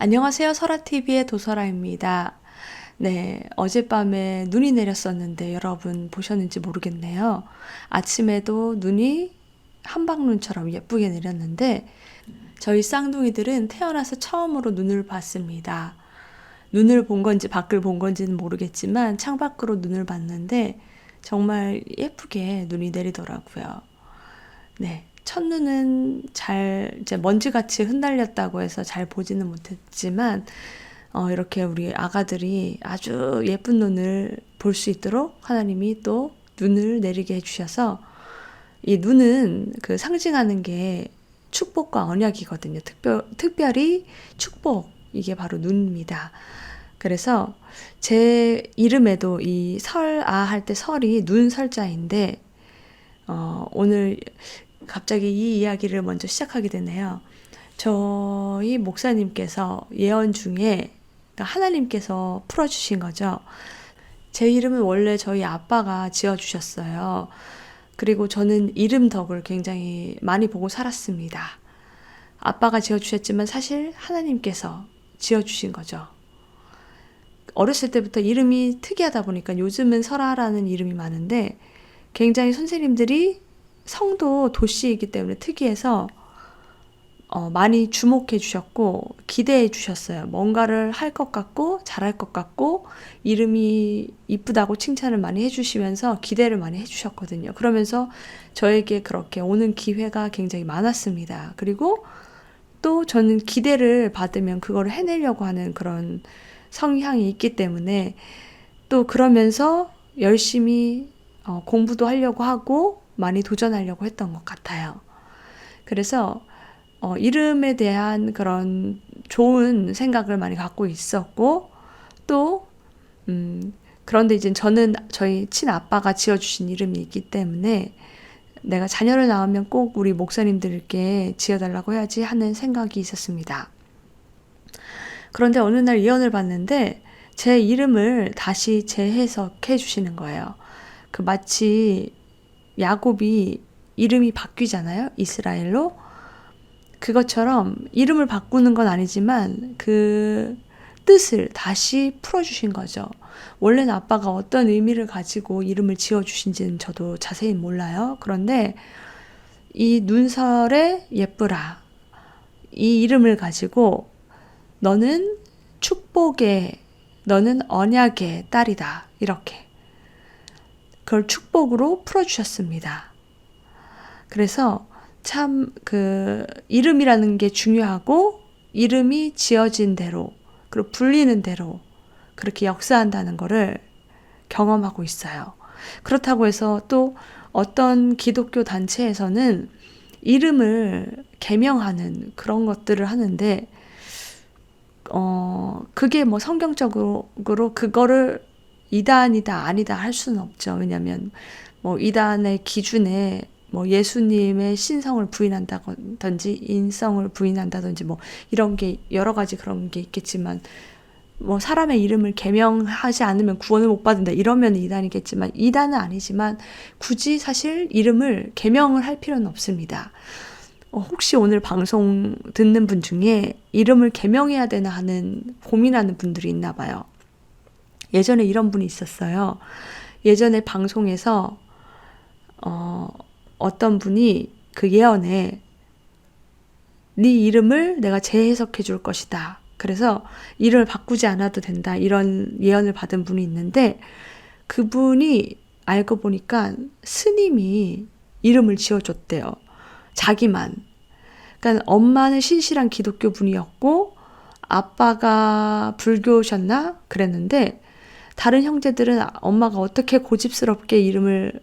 안녕하세요. 설아TV의 도설아입니다. 네, 어젯밤에 눈이 내렸었는데 여러분 보셨는지 모르겠네요. 아침에도 눈이 한방눈처럼 예쁘게 내렸는데 저희 쌍둥이들은 태어나서 처음으로 눈을 봤습니다. 눈을 본 건지 밖을 본 건지는 모르겠지만 창밖으로 눈을 봤는데 정말 예쁘게 눈이 내리더라고요. 네. 첫눈은 이제 먼지같이 흩날렸다고 해서 잘 보지는 못했지만, 이렇게 우리 아가들이 아주 예쁜 눈을 볼 수 있도록 하나님이 또 눈을 내리게 해주셔서, 이 눈은 그 상징하는 게 축복과 언약이거든요. 특별히 축복, 이게 바로 눈입니다. 그래서 제 이름에도 이 할 때 설이 눈설자인데, 오늘 갑자기 이 이야기를 먼저 시작하게 되네요. 저희 목사님께서 예언 중에 그러니까 하나님께서 풀어주신 거죠. 제 이름은 원래 저희 아빠가 지어주셨어요. 그리고 저는 이름 덕을 굉장히 많이 보고 살았습니다. 아빠가 지어주셨지만 사실 하나님께서 지어주신 거죠. 어렸을 때부터 이름이 특이하다 보니까 요즘은 설아라는 이름이 많은데 굉장히 선생님들이 성도 도시이기 때문에 특이해서 많이 주목해 주셨고 기대해 주셨어요. 뭔가를 할 것 같고 잘할 것 같고 이름이 이쁘다고 칭찬을 많이 해주시면서 기대를 많이 해주셨거든요. 그러면서 저에게 그렇게 오는 기회가 굉장히 많았습니다. 그리고 또 저는 기대를 받으면 그걸 해내려고 하는 그런 성향이 있기 때문에 또 그러면서 열심히 공부도 하려고 하고 많이 도전하려고 했던 것 같아요. 그래서 이름에 대한 그런 좋은 생각을 많이 갖고 있었고 또 그런데 이제 저는 저희 친아빠가 지어주신 이름이 있기 때문에 내가 자녀를 낳으면 꼭 우리 목사님들께 지어달라고 해야지 하는 생각이 있었습니다. 그런데 어느 날 예언을 봤는데 제 이름을 다시 재해석해 주시는 거예요. 그 마치 야곱이 이름이 바뀌잖아요. 이스라엘로. 그것처럼 이름을 바꾸는 건 아니지만 그 뜻을 다시 풀어주신 거죠. 원래는 아빠가 어떤 의미를 가지고 이름을 지어주신지는 저도 자세히 몰라요. 그런데 이 눈설에 예쁘라. 이 이름을 가지고 너는 축복의, 너는 언약의 딸이다. 이렇게. 그걸 축복으로 풀어주셨습니다. 그래서 참 이름이라는 게 중요하고 이름이 지어진 대로 그리고 불리는 대로 그렇게 역사한다는 거를 경험하고 있어요. 그렇다고 해서 또 어떤 기독교 단체에서는 이름을 개명하는 그런 것들을 하는데 그게 뭐 성경적으로 그거를 이단이다 아니다 할 수는 없죠. 왜냐하면 뭐 이단의 기준에 뭐 예수님의 신성을 부인한다든지 인성을 부인한다든지 뭐 이런 게 여러 가지 그런 게 있겠지만 뭐 사람의 이름을 개명하지 않으면 구원을 못 받는다 이러면 이단이겠지만 이단은 아니지만 굳이 사실 이름을 개명을 할 필요는 없습니다. 혹시 오늘 방송 듣는 분 중에 이름을 개명해야 되나 하는 고민하는 분들이 있나 봐요. 예전에 이런 분이 있었어요. 예전에 방송에서 어떤 분이 그 예언에 네 이름을 내가 재해석해 줄 것이다. 그래서 이름을 바꾸지 않아도 된다. 이런 예언을 받은 분이 있는데 그분이 알고 보니까 스님이 이름을 지어줬대요. 자기만. 그러니까 엄마는 신실한 기독교 분이었고 아빠가 불교셨나 그랬는데 다른 형제들은 엄마가 어떻게 고집스럽게 이름을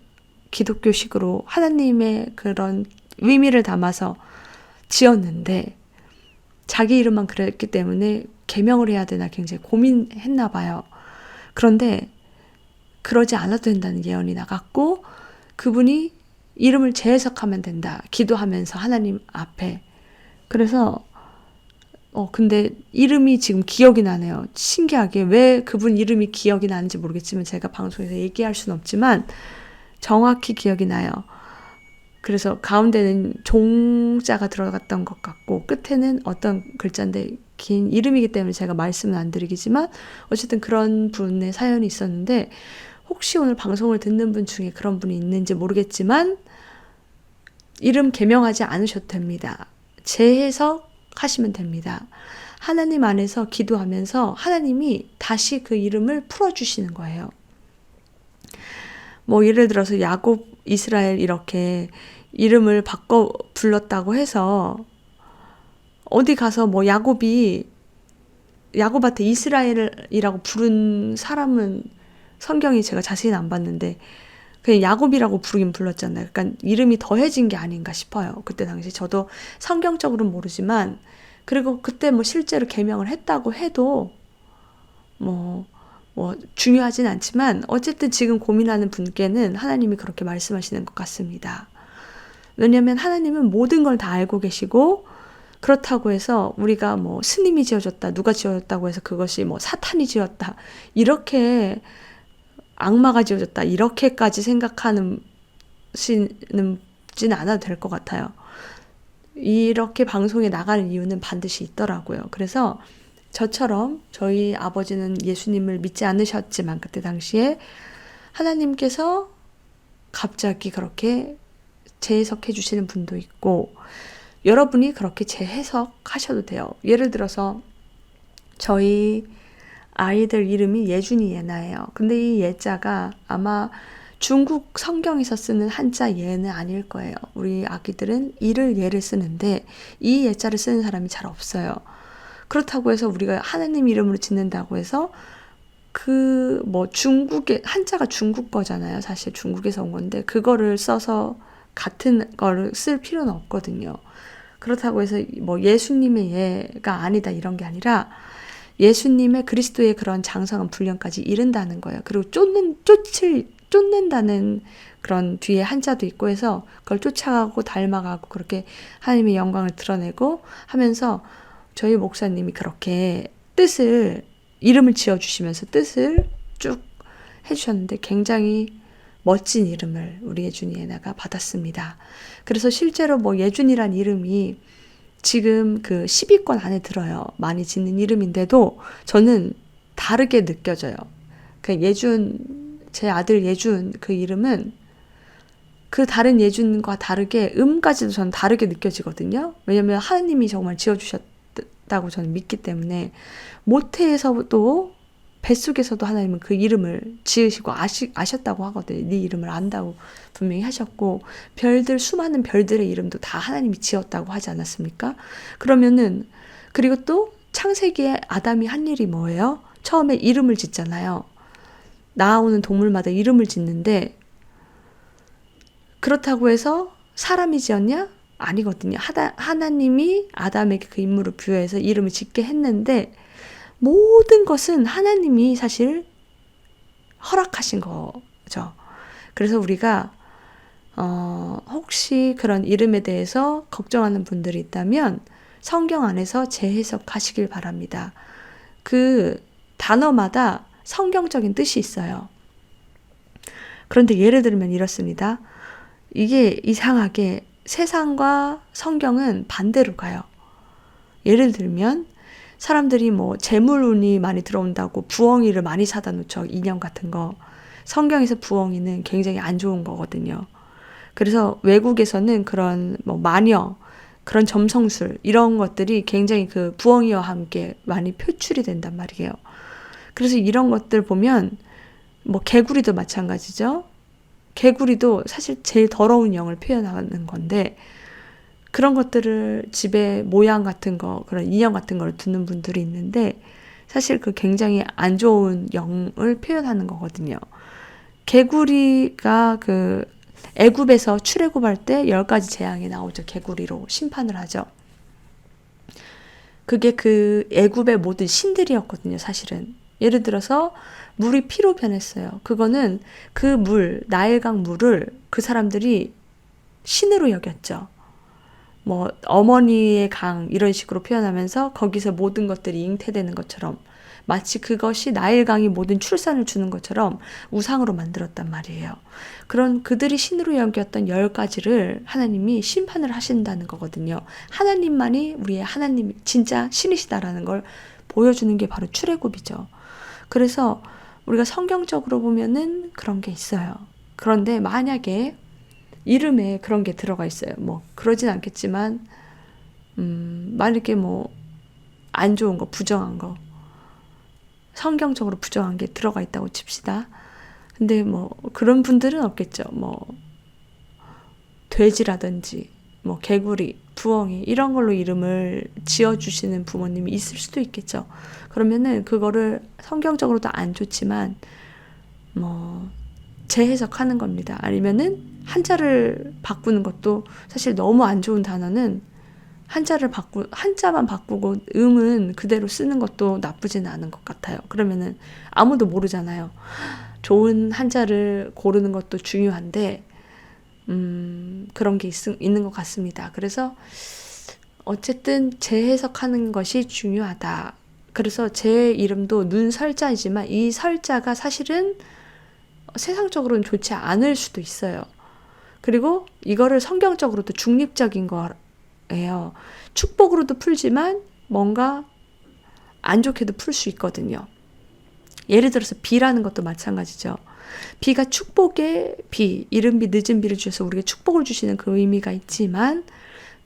기독교식으로 하나님의 그런 의미를 담아서 지었는데 자기 이름만 그랬기 때문에 개명을 해야 되나 굉장히 고민했나 봐요. 그런데 그러지 않아도 된다는 예언이 나갔고 그분이 이름을 재해석하면 된다. 기도하면서 하나님 앞에. 그래서 근데 이름이 지금 기억이 나네요. 신기하게 왜 그분 이름이 기억이 나는지 모르겠지만 제가 방송에서 얘기할 수는 없지만 정확히 기억이 나요. 그래서 가운데는 종자가 들어갔던 것 같고 끝에는 어떤 글자인데 박힌 이름이기 때문에 제가 말씀은 안 드리겠지만 어쨌든 그런 분의 사연이 있었는데, 혹시 오늘 방송을 듣는 분 중에 그런 분이 있는지 모르겠지만 이름 개명하지 않으셔도 됩니다. 재해석하시면 됩니다. 하나님 안에서 기도하면서 하나님이 다시 그 이름을 풀어주시는 거예요. 뭐 예를 들어서 야곱, 이스라엘 이렇게 이름을 바꿔 불렀다고 해서 어디 가서 뭐 야곱한테 이스라엘이라고 부른 사람은 성경이 제가 자세히는 안 봤는데 그냥 야곱이라고 부르긴 불렀잖아요. 그러니까 이름이 더해진 게 아닌가 싶어요. 그때 당시 저도 성경적으로는 모르지만, 그리고 그때 뭐 실제로 계명을 했다고 해도 뭐 중요하진 않지만 어쨌든 지금 고민하는 분께는 하나님이 그렇게 말씀하시는 것 같습니다. 왜냐하면 하나님은 모든 걸 다 알고 계시고, 그렇다고 해서 우리가 뭐 스님이 지어줬다, 누가 지어줬다고 해서 그것이 뭐 사탄이 지었다, 이렇게 악마가 지어줬다, 이렇게까지 생각하는 지는 않아도 될 것 같아요. 이렇게 방송에 나가는 이유는 반드시 있더라고요. 그래서 저처럼 저희 아버지는 예수님을 믿지 않으셨지만 그때 당시에 하나님께서 갑자기 그렇게 재해석해 주시는 분도 있고, 여러분이 그렇게 재해석하셔도 돼요. 예를 들어서 저희 아이들 이름이 예준이, 예나예요. 근데 이 예자가 아마 중국 성경에서 쓰는 한자 예는 아닐 거예요. 우리 아기들은 이를 예를 쓰는데 이 예자를 쓰는 사람이 잘 없어요. 그렇다고 해서 우리가 하나님 이름으로 짓는다고 해서 그 뭐 중국의 한자가 중국 거잖아요. 사실 중국에서 온 건데 그거를 써서 같은 거를 쓸 필요는 없거든요. 그렇다고 해서 뭐 예수님의 예가 아니다 이런 게 아니라 예수님의 그리스도의 그런 장성한 분량까지 이른다는 거예요. 그리고 쫓는다는 그런 뒤에 한자도 있고 해서 그걸 쫓아가고 닮아가고 그렇게 하나님의 영광을 드러내고 하면서 저희 목사님이 그렇게 이름을 지어주시면서 뜻을 쭉 해주셨는데 굉장히 멋진 이름을 우리 예준이 예나가 받았습니다. 그래서 실제로 뭐 예준이란 이름이 지금 그 10위권 안에 들어요. 많이 짓는 이름인데도 저는 다르게 느껴져요. 그 제 아들 예준 그 이름은 그 다른 예준과 다르게 음까지도 저는 다르게 느껴지거든요. 왜냐면 하나님이 정말 지어주셨다고 저는 믿기 때문에 모태에서도 뱃속에서도 하나님은 그 이름을 지으시고 아셨다고 하거든요. 네 이름을 안다고 분명히 하셨고 수많은 별들의 이름도 다 하나님이 지었다고 하지 않았습니까? 그러면은 그리고 또 창세기에 아담이 한 일이 뭐예요? 처음에 이름을 짓잖아요. 나아오는 동물마다 이름을 짓는데 그렇다고 해서 사람이 지었냐? 아니거든요. 하나님이 아담에게 그 인물을 부여해서 이름을 짓게 했는데 모든 것은 하나님이 사실 허락하신 거죠. 그래서 우리가 혹시 그런 이름에 대해서 걱정하는 분들이 있다면 성경 안에서 재해석하시길 바랍니다. 그 단어마다 성경적인 뜻이 있어요. 그런데 예를 들면 이렇습니다. 이게 이상하게 세상과 성경은 반대로 가요. 예를 들면 사람들이 뭐 재물운이 많이 들어온다고 부엉이를 많이 사다 놓죠. 인형 같은 거. 성경에서 부엉이는 굉장히 안 좋은 거거든요. 그래서 외국에서는 그런 뭐 마녀, 그런 점성술 이런 것들이 굉장히 그 부엉이와 함께 많이 표출이 된단 말이에요. 그래서 이런 것들 보면 뭐 개구리도 마찬가지죠. 개구리도 사실 제일 더러운 영을 표현하는 건데 그런 것들을 집에 모양 같은 거, 그런 인형 같은 거를 두는 분들이 있는데 사실 그 굉장히 안 좋은 영을 표현하는 거거든요. 개구리가 그 애굽에서 출애굽할 때 10가지 재앙이 나오죠. 개구리로 심판을 하죠. 그게 그 애굽의 모든 신들이었거든요. 사실은. 예를 들어서 물이 피로 변했어요. 그거는 나일강 물을 그 사람들이 신으로 여겼죠. 뭐 어머니의 강 이런 식으로 표현하면서 거기서 모든 것들이 잉태되는 것처럼 마치 그것이 나일 강이 모든 출산을 주는 것처럼 우상으로 만들었단 말이에요. 그런 그들이 신으로 여겼던 10가지를 하나님이 심판을 하신다는 거거든요. 하나님만이 우리의 하나님 진짜 신이시다라는 걸 보여주는 게 바로 출애굽이죠. 그래서 우리가 성경적으로 보면은 그런 게 있어요. 그런데 만약에 이름에 그런 게 들어가 있어요. 뭐 그러진 않겠지만 만약에 뭐 안 좋은 거, 부정한 거, 성경적으로 부정한 게 들어가 있다고 칩시다. 근데 뭐 그런 분들은 없겠죠. 뭐 돼지라든지 뭐 개구리, 부엉이 이런 걸로 이름을 지어주시는 부모님이 있을 수도 있겠죠. 그러면은 그거를 성경적으로도 안 좋지만 뭐 재해석하는 겁니다. 아니면은 한자를 바꾸는 것도 사실 너무 안 좋은 단어는 한자만 바꾸고 음은 그대로 쓰는 것도 나쁘지는 않은 것 같아요. 그러면은 아무도 모르잖아요. 좋은 한자를 고르는 것도 중요한데 그런 게 있는 것 같습니다. 그래서 어쨌든 재해석하는 것이 중요하다. 그래서 제 이름도 눈설자이지만 이 설자가 사실은 세상적으로는 좋지 않을 수도 있어요. 그리고 이거를 성경적으로도 중립적인 거예요. 축복으로도 풀지만 뭔가 안 좋게도 풀 수 있거든요. 예를 들어서 비라는 것도 마찬가지죠. 비가 축복의 비, 이른 비, 늦은 비를 주셔서 우리에게 축복을 주시는 그 의미가 있지만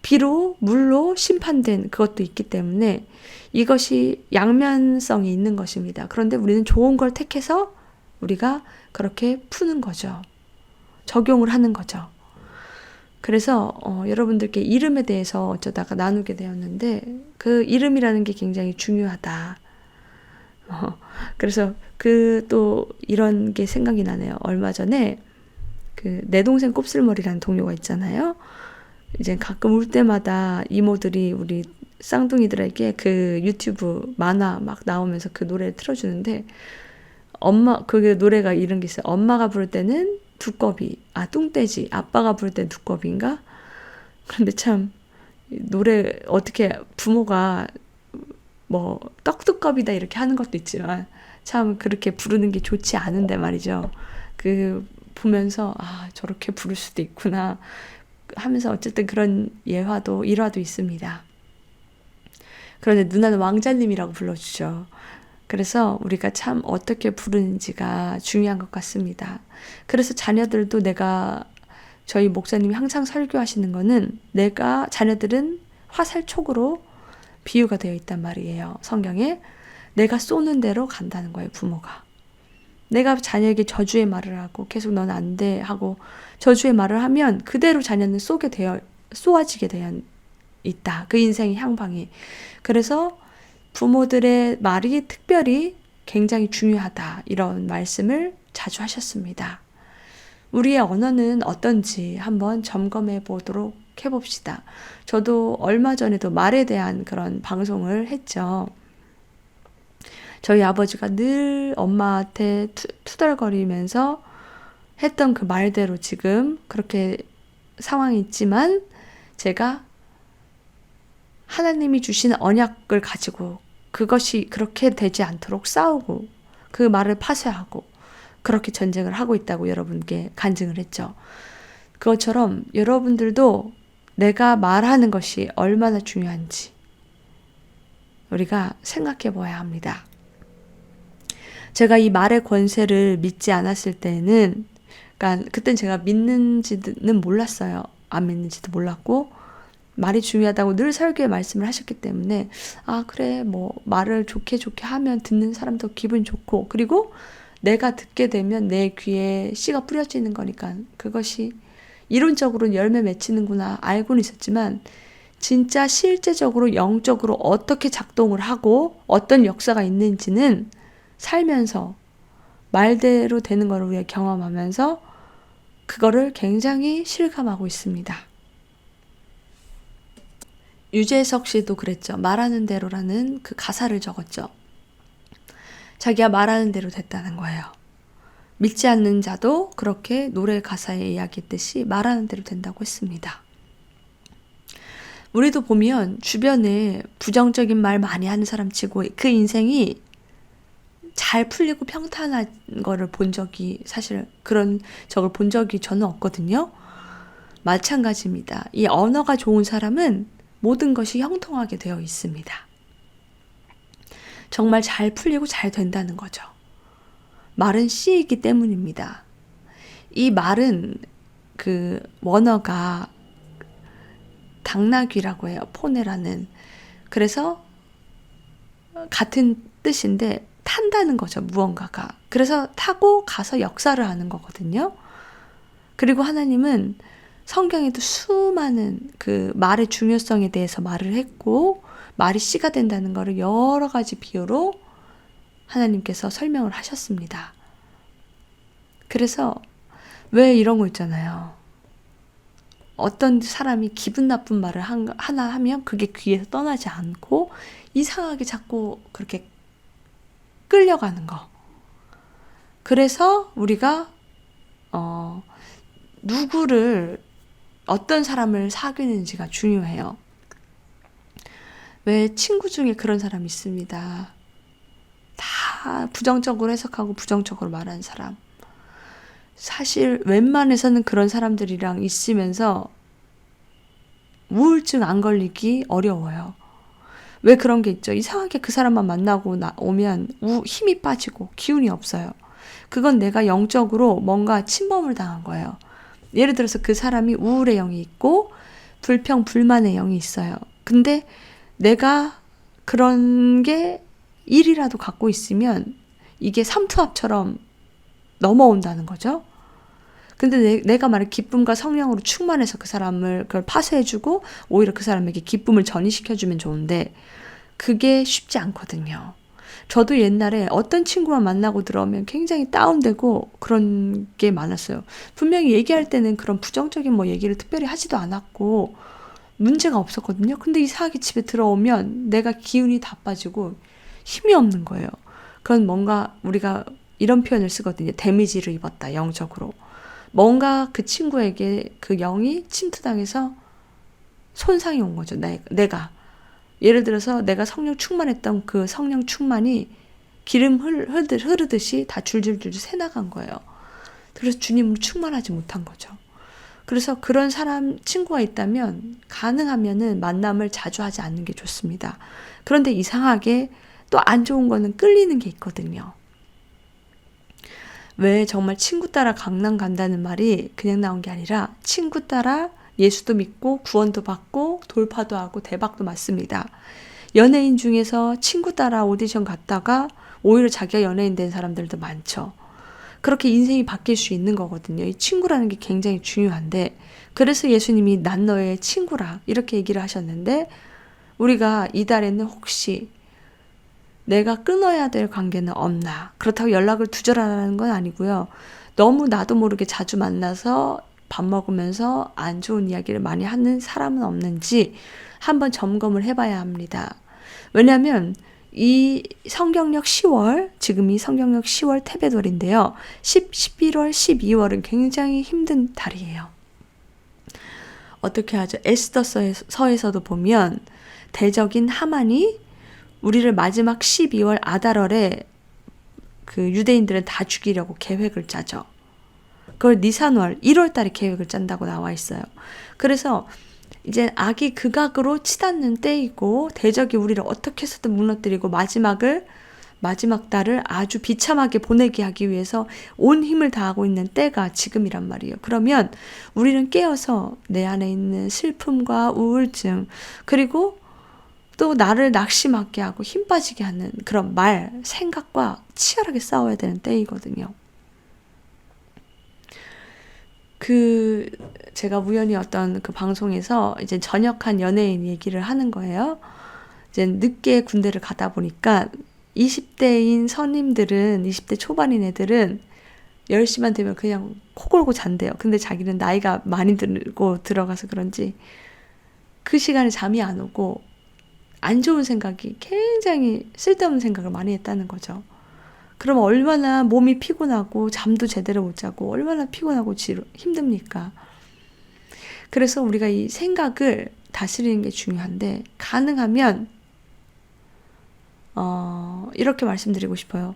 비로, 물로 심판된 그것도 있기 때문에 이것이 양면성이 있는 것입니다. 그런데 우리는 좋은 걸 택해서 우리가 그렇게 푸는 거죠. 적용을 하는 거죠. 그래서 여러분들께 이름에 대해서 어쩌다가 나누게 되었는데 그 이름이라는 게 굉장히 중요하다. 그래서 또 이런 게 생각이 나네요. 얼마 전에 내 동생 곱슬머리라는 동료가 있잖아요. 이제 가끔 울 때마다 이모들이 우리 쌍둥이들에게 그 유튜브 만화 막 나오면서 그 노래를 틀어주는데 그 노래가 이런 게 있어요. 엄마가 부를 때는 두꺼비, 뚱떼지. 아빠가 부를 때는 두꺼비인가? 근데 참 노래 어떻게 부모가 뭐 떡두꺼비다 이렇게 하는 것도 있지만 참 그렇게 부르는 게 좋지 않은데 말이죠. 보면서 저렇게 부를 수도 있구나 하면서 어쨌든 그런 일화도 있습니다. 그런데 누나는 왕자님이라고 불러주죠. 그래서 우리가 참 어떻게 부르는지가 중요한 것 같습니다. 그래서 자녀들도 저희 목사님이 항상 설교하시는 거는 자녀들은 화살촉으로 비유가 되어 있단 말이에요. 성경에 내가 쏘는 대로 간다는 거예요. 부모가. 내가 자녀에게 저주의 말을 하고 계속 넌 안 돼 하고 저주의 말을 하면 그대로 자녀는 쏘아지게 되어 있다. 그 인생의 향방이. 그래서 부모들의 말이 특별히 굉장히 중요하다. 이런 말씀을 자주 하셨습니다. 우리의 언어는 어떤지 한번 점검해 보도록 해봅시다. 저도 얼마 전에도 말에 대한 그런 방송을 했죠. 저희 아버지가 늘 엄마한테 투덜거리면서 했던 그 말대로 지금 그렇게 상황이 있지만 제가 하나님이 주신 언약을 가지고 그것이 그렇게 되지 않도록 싸우고 그 말을 파쇄하고 그렇게 전쟁을 하고 있다고 여러분께 간증을 했죠. 그것처럼 여러분들도 내가 말하는 것이 얼마나 중요한지 우리가 생각해 봐야 합니다. 제가 이 말의 권세를 믿지 않았을 때는 그땐 제가 믿는지는 몰랐어요. 안 믿는지도 몰랐고 말이 중요하다고 늘 설교에 말씀을 하셨기 때문에 그래 뭐 말을 좋게 하면 듣는 사람도 기분 좋고 그리고 내가 듣게 되면 내 귀에 씨가 뿌려지는 거니까 그것이 이론적으로는 열매 맺히는구나 알고는 있었지만 진짜 실제적으로 영적으로 어떻게 작동을 하고 어떤 역사가 있는지는 살면서 말대로 되는 걸 우리가 경험하면서 그거를 굉장히 실감하고 있습니다. 유재석 씨도 그랬죠. 말하는 대로라는 그 가사를 적었죠. 자기가 말하는 대로 됐다는 거예요. 믿지 않는 자도 그렇게 노래 가사에 이야기했듯이 말하는 대로 된다고 했습니다. 우리도 보면 주변에 부정적인 말 많이 하는 사람 치고 그 인생이 잘 풀리고 평탄한 거를 본 적이 사실 그런 적을 본 적이 저는 없거든요. 마찬가지입니다. 이 언어가 좋은 사람은 모든 것이 형통하게 되어 있습니다. 정말 잘 풀리고 잘 된다는 거죠. 말은 씨이기 때문입니다. 이 말은 그 원어가 당나귀라고 해요. 포네라는. 그래서 같은 뜻인데 탄다는 거죠. 무언가가. 그래서 타고 가서 역사를 하는 거거든요. 그리고 하나님은 성경에도 수많은 그 말의 중요성에 대해서 말을 했고 말이 씨가 된다는 것을 여러 가지 비유로 하나님께서 설명을 하셨습니다. 그래서 왜 이런 거 있잖아요. 어떤 사람이 기분 나쁜 말을 하나 하면 그게 귀에서 떠나지 않고 이상하게 자꾸 그렇게 끌려가는 거. 그래서 우리가 누구를 어떤 사람을 사귀는지가 중요해요. 왜 친구 중에 그런 사람이 있습니다. 다 부정적으로 해석하고 부정적으로 말하는 사람. 사실 웬만해서는 그런 사람들이랑 있으면서 우울증 안 걸리기 어려워요. 왜 그런 게 있죠? 이상하게 그 사람만 만나고 오면 힘이 빠지고 기운이 없어요. 그건 내가 영적으로 뭔가 침범을 당한 거예요. 예를 들어서 그 사람이 우울의 영이 있고 불평, 불만의 영이 있어요. 근데 내가 그런 게 일이라도 갖고 있으면 이게 삼투압처럼 넘어온다는 거죠. 근데 내가 말해 기쁨과 성령으로 충만해서 그 사람을 그걸 파쇄해주고 오히려 그 사람에게 기쁨을 전이시켜주면 좋은데 그게 쉽지 않거든요. 저도 옛날에 어떤 친구만 만나고 들어오면 굉장히 다운되고 그런 게 많았어요. 분명히 얘기할 때는 그런 부정적인 뭐 얘기를 특별히 하지도 않았고 문제가 없었거든요. 근데 이상하게 집에 들어오면 내가 기운이 다 빠지고 힘이 없는 거예요. 그건 뭔가 우리가 이런 표현을 쓰거든요. 데미지를 입었다, 영적으로. 뭔가 그 친구에게 그 영이 침투당해서 손상이 온 거죠. 내가. 예를 들어서 내가 성령 충만했던 그 성령 충만이 기름 흐르듯이 다 줄줄줄 새나간 거예요. 그래서 주님으로 충만하지 못한 거죠. 그래서 그런 사람, 친구가 있다면 가능하면은 만남을 자주 하지 않는 게 좋습니다. 그런데 이상하게 또 안 좋은 거는 끌리는 게 있거든요. 왜 정말 친구 따라 강남 간다는 말이 그냥 나온 게 아니라 친구 따라 예수도 믿고 구원도 받고 돌파도 하고 대박도 맞습니다. 연예인 중에서 친구 따라 오디션 갔다가 오히려 자기가 연예인 된 사람들도 많죠. 그렇게 인생이 바뀔 수 있는 거거든요. 이 친구라는 게 굉장히 중요한데 그래서 예수님이 난 너의 친구라 이렇게 얘기를 하셨는데 우리가 이달에는 혹시 내가 끊어야 될 관계는 없나? 그렇다고 연락을 두절하라는 건 아니고요. 너무 나도 모르게 자주 만나서 밥 먹으면서 안 좋은 이야기를 많이 하는 사람은 없는지 한번 점검을 해봐야 합니다. 왜냐하면 이 성경력 10월, 지금 이 성경력 10월 태베돌인데요. 11월, 12월은 굉장히 힘든 달이에요. 어떻게 하죠? 에스더서에서도 보면 대적인 하만이 우리를 마지막 12월 아달월에 그 유대인들은 다 죽이려고 계획을 짜죠. 그걸 니산월 1월 달에 계획을 짠다고 나와 있어요. 그래서 이제 악이 극악으로 치닫는 때이고 대적이 우리를 어떻게 해서든 무너뜨리고 마지막 달을 아주 비참하게 보내게 하기 위해서 온 힘을 다하고 있는 때가 지금이란 말이에요. 그러면 우리는 깨어서 내 안에 있는 슬픔과 우울증 그리고 또 나를 낙심하게 하고 힘 빠지게 하는 그런 말, 생각과 치열하게 싸워야 되는 때이거든요. 제가 우연히 어떤 그 방송에서 이제 전역한 연예인 얘기를 하는 거예요. 이제 늦게 군대를 가다 보니까 20대인 선임들은, 20대 초반인 애들은 10시만 되면 그냥 코 골고 잔대요. 근데 자기는 나이가 많이 들고 들어가서 그런지 그 시간에 잠이 안 오고 안 좋은 생각이 굉장히 쓸데없는 생각을 많이 했다는 거죠. 그럼 얼마나 몸이 피곤하고 잠도 제대로 못 자고 얼마나 피곤하고 힘듭니까? 그래서 우리가 이 생각을 다스리는 게 중요한데, 가능하면 이렇게 말씀드리고 싶어요.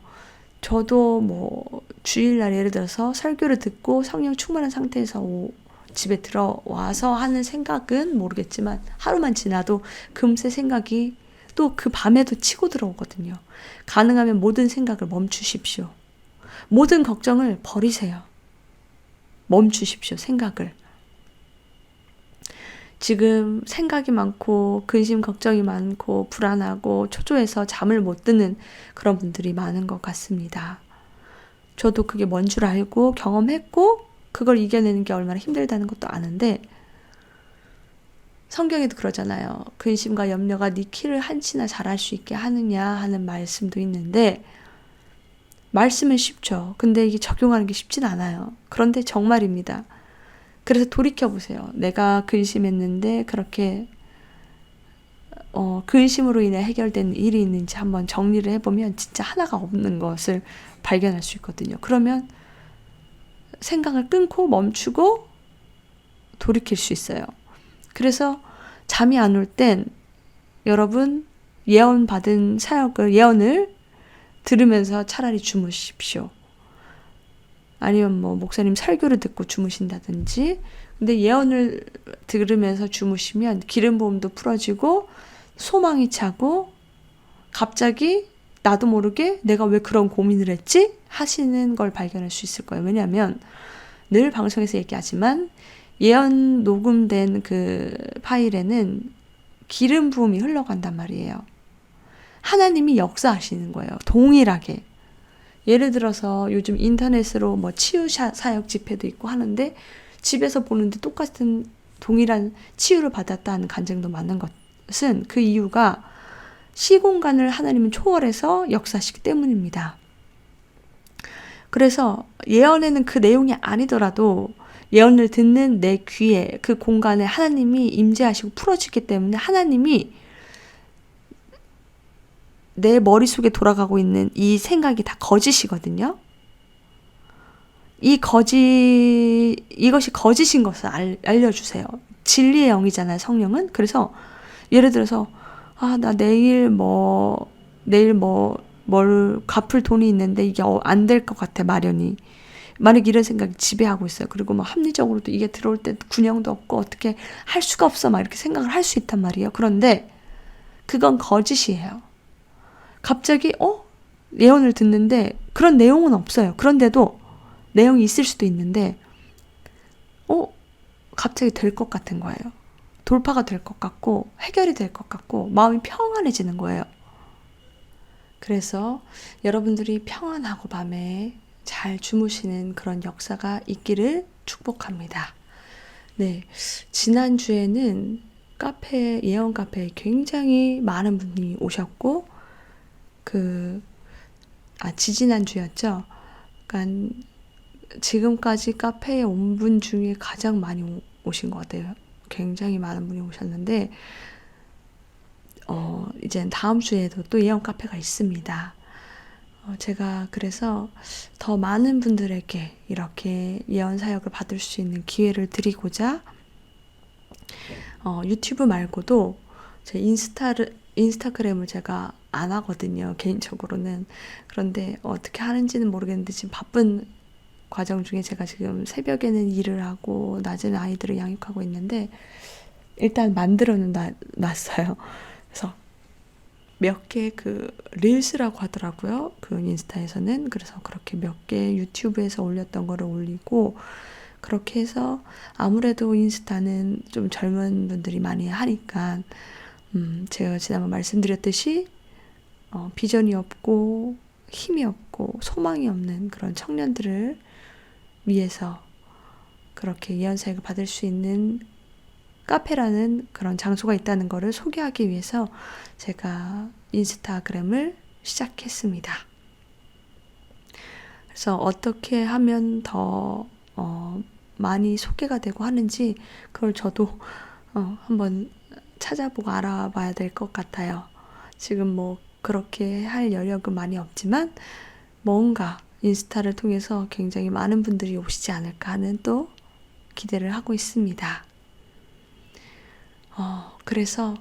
저도 뭐 주일날 예를 들어서 설교를 듣고 성령 충만한 상태에서 집에 들어와서 하는 생각은 모르겠지만, 하루만 지나도 금세 생각이 또 그 밤에도 치고 들어오거든요. 가능하면 모든 생각을 멈추십시오. 모든 걱정을 버리세요. 멈추십시오, 생각을. 지금 생각이 많고 근심 걱정이 많고 불안하고 초조해서 잠을 못 드는 그런 분들이 많은 것 같습니다. 저도 그게 뭔 줄 알고 경험했고 그걸 이겨내는 게 얼마나 힘들다는 것도 아는데, 성경에도 그러잖아요. 근심과 염려가 네 키를 한치나 자랄 수 있게 하느냐 하는 말씀도 있는데, 말씀은 쉽죠. 근데 이게 적용하는 게 쉽진 않아요. 그런데 정말입니다. 그래서 돌이켜보세요. 내가 근심했는데 그렇게 근심으로 인해 해결된 일이 있는지 한번 정리를 해보면 진짜 하나가 없는 것을 발견할 수 있거든요. 그러면 생각을 끊고 멈추고 돌이킬 수 있어요. 그래서 잠이 안 올 땐 여러분 예언받은 예언을 들으면서 차라리 주무십시오. 아니면 뭐 목사님 설교를 듣고 주무신다든지. 근데 예언을 들으면서 주무시면 기름 부음도 풀어지고 소망이 차고 갑자기 나도 모르게 내가 왜 그런 고민을 했지? 하시는 걸 발견할 수 있을 거예요. 왜냐하면 늘 방송에서 얘기하지만 예언 녹음된 그 파일에는 기름 부음이 흘러간단 말이에요. 하나님이 역사하시는 거예요. 동일하게. 예를 들어서 요즘 인터넷으로 뭐 치유 사역 집회도 있고 하는데, 집에서 보는데 똑같은 동일한 치유를 받았다는 간증도 많은 것은 그 이유가 시공간을 하나님은 초월해서 역사하시기 때문입니다. 그래서 예언에는 그 내용이 아니더라도 예언을 듣는 내 귀에 그 공간에 하나님이 임재하시고 풀어주기 때문에 하나님이 내 머릿속에 돌아가고 있는 이 생각이 다 거짓이거든요. 이것이 거짓인 것을 알려주세요. 진리의 영이잖아요, 성령은. 그래서 예를 들어서 나 뭘 갚을 돈이 있는데 이게 안 될 것 같아, 마련이. 만약 이런 생각이 지배하고 있어요. 그리고 뭐 합리적으로도 이게 들어올 때 균형도 없고 어떻게 할 수가 없어, 막 이렇게 생각을 할 수 있단 말이에요. 그런데 그건 거짓이에요. 갑자기 예언을 듣는데 그런 내용은 없어요. 그런데도 내용이 있을 수도 있는데 갑자기 될 것 같은 거예요. 돌파가 될 것 같고 해결이 될 것 같고 마음이 평안해지는 거예요. 그래서 여러분들이 평안하고 밤에 잘 주무시는 그런 역사가 있기를 축복합니다. 네, 지난주에는 예언 카페에 굉장히 많은 분이 오셨고, 지지난주였죠. 그러니까 지금까지 카페에 온 분 중에 가장 많이 오신 것 같아요. 굉장히 많은 분이 오셨는데, 이제 다음 주에도 또 예언 카페가 있습니다. 제가 그래서 더 많은 분들에게 이렇게 예언 사역을 받을 수 있는 기회를 드리고자 유튜브 말고도 제 인스타그램을 제가 안 하거든요, 개인적으로는. 그런데 어떻게 하는지는 모르겠는데 지금 바쁜 과정 중에 제가 지금 새벽에는 일을 하고 낮에는 아이들을 양육하고 있는데 일단 만들어는 놨어요. 그래서 몇 개 릴스라고 하더라고요, 그 인스타에서는. 그래서 그렇게 몇 개 유튜브에서 올렸던 거를 올리고, 그렇게 해서 아무래도 인스타는 좀 젊은 분들이 많이 하니까 제가 지난번 말씀드렸듯이 비전이 없고 힘이 없고 소망이 없는 그런 청년들을 위해서 그렇게 예언 사역을 받을 수 있는 카페라는 그런 장소가 있다는 것을 소개하기 위해서 제가 인스타그램을 시작했습니다. 그래서 어떻게 하면 더 많이 소개가 되고 하는지 그걸 저도 한번 찾아보고 알아봐야 될 것 같아요. 지금 뭐 그렇게 할 여력은 많이 없지만 뭔가 인스타를 통해서 굉장히 많은 분들이 오시지 않을까 하는 또 기대를 하고 있습니다. 그래서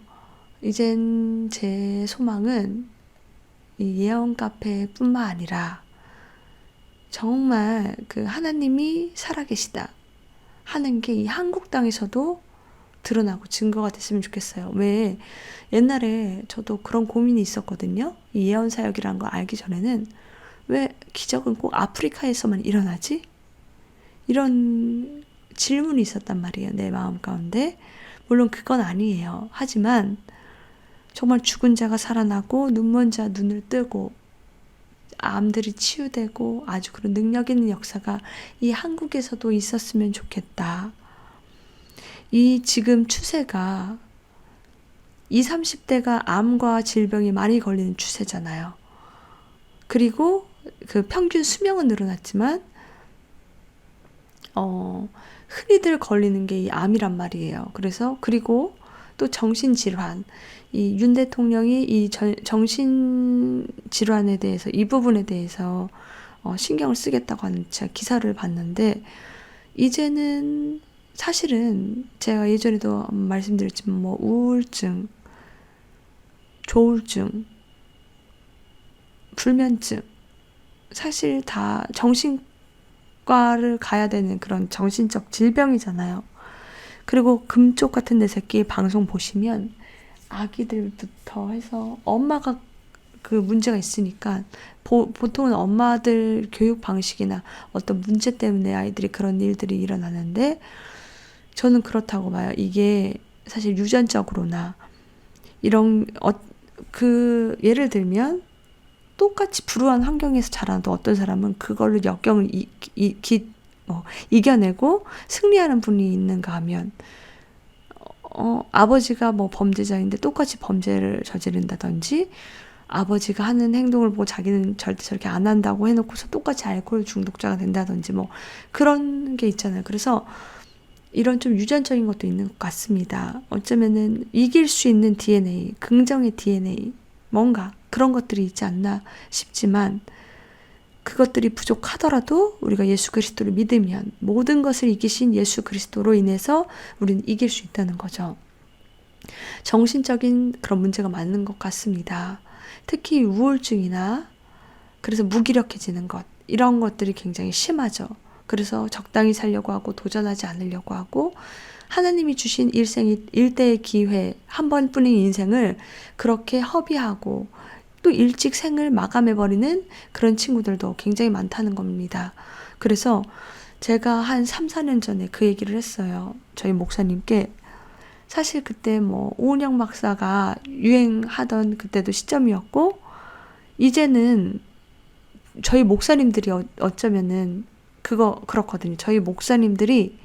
이젠 제 소망은 이 예언 카페뿐만 아니라 정말 그 하나님이 살아계시다 하는 게 이 한국 땅에서도 드러나고 증거가 됐으면 좋겠어요. 왜 옛날에 저도 그런 고민이 있었거든요. 이 예언 사역이라는 걸 알기 전에는 왜 기적은 꼭 아프리카에서만 일어나지? 이런 질문이 있었단 말이에요. 내 마음 가운데. 물론 그건 아니에요. 하지만 정말 죽은 자가 살아나고 눈먼 자 눈을 뜨고 암들이 치유되고 아주 그런 능력 있는 역사가 이 한국에서도 있었으면 좋겠다. 이 지금 추세가 20, 30대가 암과 질병이 많이 걸리는 추세잖아요. 그리고 그 평균 수명은 늘어났지만 흔히들 걸리는 게 이 암이란 말이에요. 그래서 그리고 또 정신질환, 이 윤 대통령이 이 정신질환에 대해서 이 부분에 대해서 신경을 쓰겠다고 하는 제가 기사를 봤는데 이제는 사실은 제가 예전에도 말씀드렸지만 뭐 우울증, 조울증, 불면증 사실 다 정신과를 가야 되는 그런 정신적 질병이잖아요. 그리고 금쪽 같은 데 새끼 방송 보시면 아기들부터 해서 엄마가 그 문제가 있으니까 보통은 엄마들 교육 방식이나 어떤 문제 때문에 아이들이 그런 일들이 일어나는데 저는 그렇다고 봐요. 이게 사실 유전적으로나 이런 그 예를 들면 똑같이 불우한 환경에서 자라도 어떤 사람은 그걸로 역경을 이겨내고 승리하는 분이 있는가 하면 아버지가 뭐 범죄자인데 똑같이 범죄를 저지른다든지 아버지가 하는 행동을 보고 자기는 절대 저렇게 안 한다고 해놓고서 똑같이 알코올 중독자가 된다든지 뭐 그런 게 있잖아요. 그래서 이런 좀 유전적인 것도 있는 것 같습니다. 어쩌면은 이길 수 있는 DNA, 긍정의 DNA, 뭔가 그런 것들이 있지 않나 싶지만 그것들이 부족하더라도 우리가 예수 그리스도를 믿으면 모든 것을 이기신 예수 그리스도로 인해서 우리는 이길 수 있다는 거죠. 정신적인 그런 문제가 많은 것 같습니다. 특히 우울증이나 그래서 무기력해지는 것 이런 것들이 굉장히 심하죠. 그래서 적당히 살려고 하고 도전하지 않으려고 하고 하나님이 주신 일대의 기회 한 번뿐인 인생을 그렇게 허비하고 또 일찍 생을 마감해버리는 그런 친구들도 굉장히 많다는 겁니다. 그래서 제가 한 3, 4년 전에 그 얘기를 했어요. 저희 목사님께 사실 그때 뭐 오은영 박사가 유행하던 그때도 시점이었고 이제는 저희 목사님들이 어쩌면은 그렇거든요. 저희 목사님들이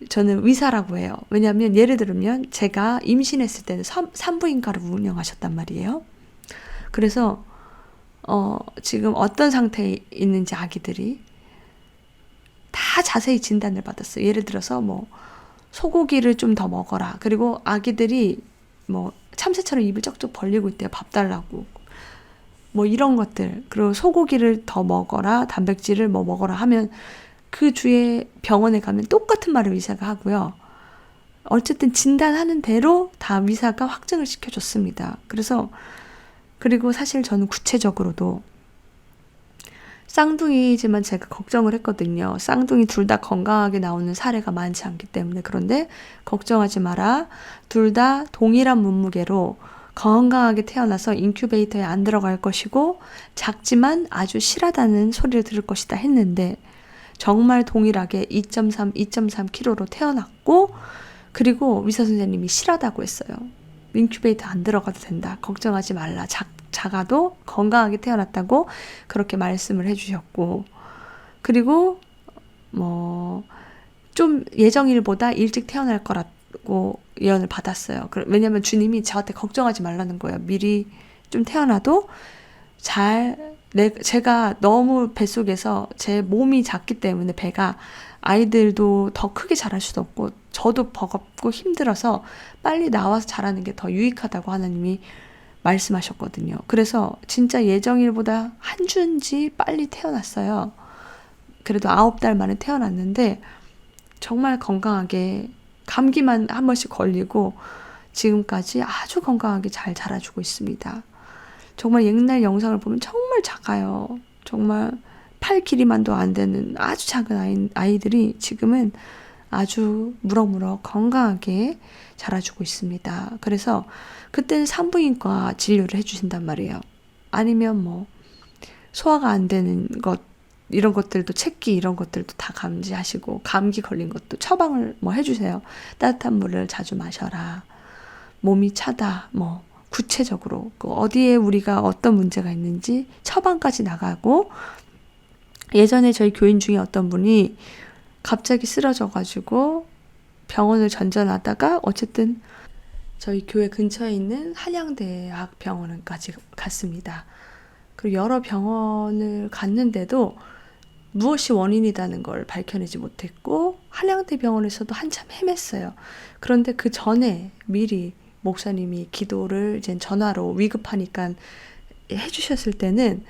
저는 의사라고 해요. 왜냐하면 예를 들면 제가 임신했을 때는 산부인과를 운영하셨단 말이에요. 그래서 지금 어떤 상태에 있는지 아기들이 다 자세히 진단을 받았어요. 예를 들어서 뭐 소고기를 좀 더 먹어라. 그리고 아기들이 뭐 참새처럼 입을 쩍쩍 벌리고 있대요. 밥 달라고. 뭐 이런 것들. 그리고 소고기를 더 먹어라. 단백질을 뭐 먹어라 하면 그 주에 병원에 가면 똑같은 말을 의사가 하고요. 어쨌든 진단하는 대로 다 의사가 확정을 시켜줬습니다. 그리고 사실 저는 구체적으로도 쌍둥이지만 제가 걱정을 했거든요. 쌍둥이 둘 다 건강하게 나오는 사례가 많지 않기 때문에. 그런데 걱정하지 마라. 둘 다 동일한 몸무게로 건강하게 태어나서 인큐베이터에 안 들어갈 것이고 작지만 아주 실하다는 소리를 들을 것이다 했는데 정말 동일하게 2.3, 2.3kg로 태어났고 그리고 의사 선생님이 실하다고 했어요. 인큐베이터 안 들어가도 된다. 걱정하지 말라. 작아도 건강하게 태어났다고 그렇게 말씀을 해주셨고 그리고 뭐 좀 예정일보다 일찍 태어날 거라고 예언을 받았어요. 왜냐하면 주님이 저한테 걱정하지 말라는 거예요. 미리 좀 태어나도 제가 너무 뱃속에서 제 몸이 작기 때문에 배가 아이들도 더 크게 자랄 수도 없고 저도 버겁고 힘들어서 빨리 나와서 자라는 게 더 유익하다고 하나님이 말씀하셨거든요. 그래서 진짜 예정일보다 한 주인지 빨리 태어났어요. 그래도 9달 만에 태어났는데 정말 건강하게 감기만 한 번씩 걸리고 지금까지 아주 건강하게 잘 자라주고 있습니다. 정말 옛날 영상을 보면 정말 작아요. 정말 팔 길이만도 안 되는 아주 작은 아이들이 지금은 아주 무럭무럭 건강하게 자라주고 있습니다. 그래서 그때는 산부인과 진료를 해주신단 말이에요. 아니면 뭐 소화가 안 되는 것 이런 것들도 책기 이런 것들도 다 감지하시고 감기 걸린 것도 처방을 뭐 해주세요. 따뜻한 물을 자주 마셔라. 몸이 차다. 뭐 구체적으로 어디에 우리가 어떤 문제가 있는지 처방까지 나가고 예전에 저희 교인 중에 어떤 분이 갑자기 쓰러져가지고 병원을 전전하다가 어쨌든 저희 교회 근처에 있는 한양대학 병원까지 갔습니다. 그리고 여러 병원을 갔는데도 무엇이 원인이라는 걸 밝혀내지 못했고 한양대 병원에서도 한참 헤맸어요. 그런데 그 전에 미리 목사님이 기도를 이제 전화로 위급하니까 해주셨을 때는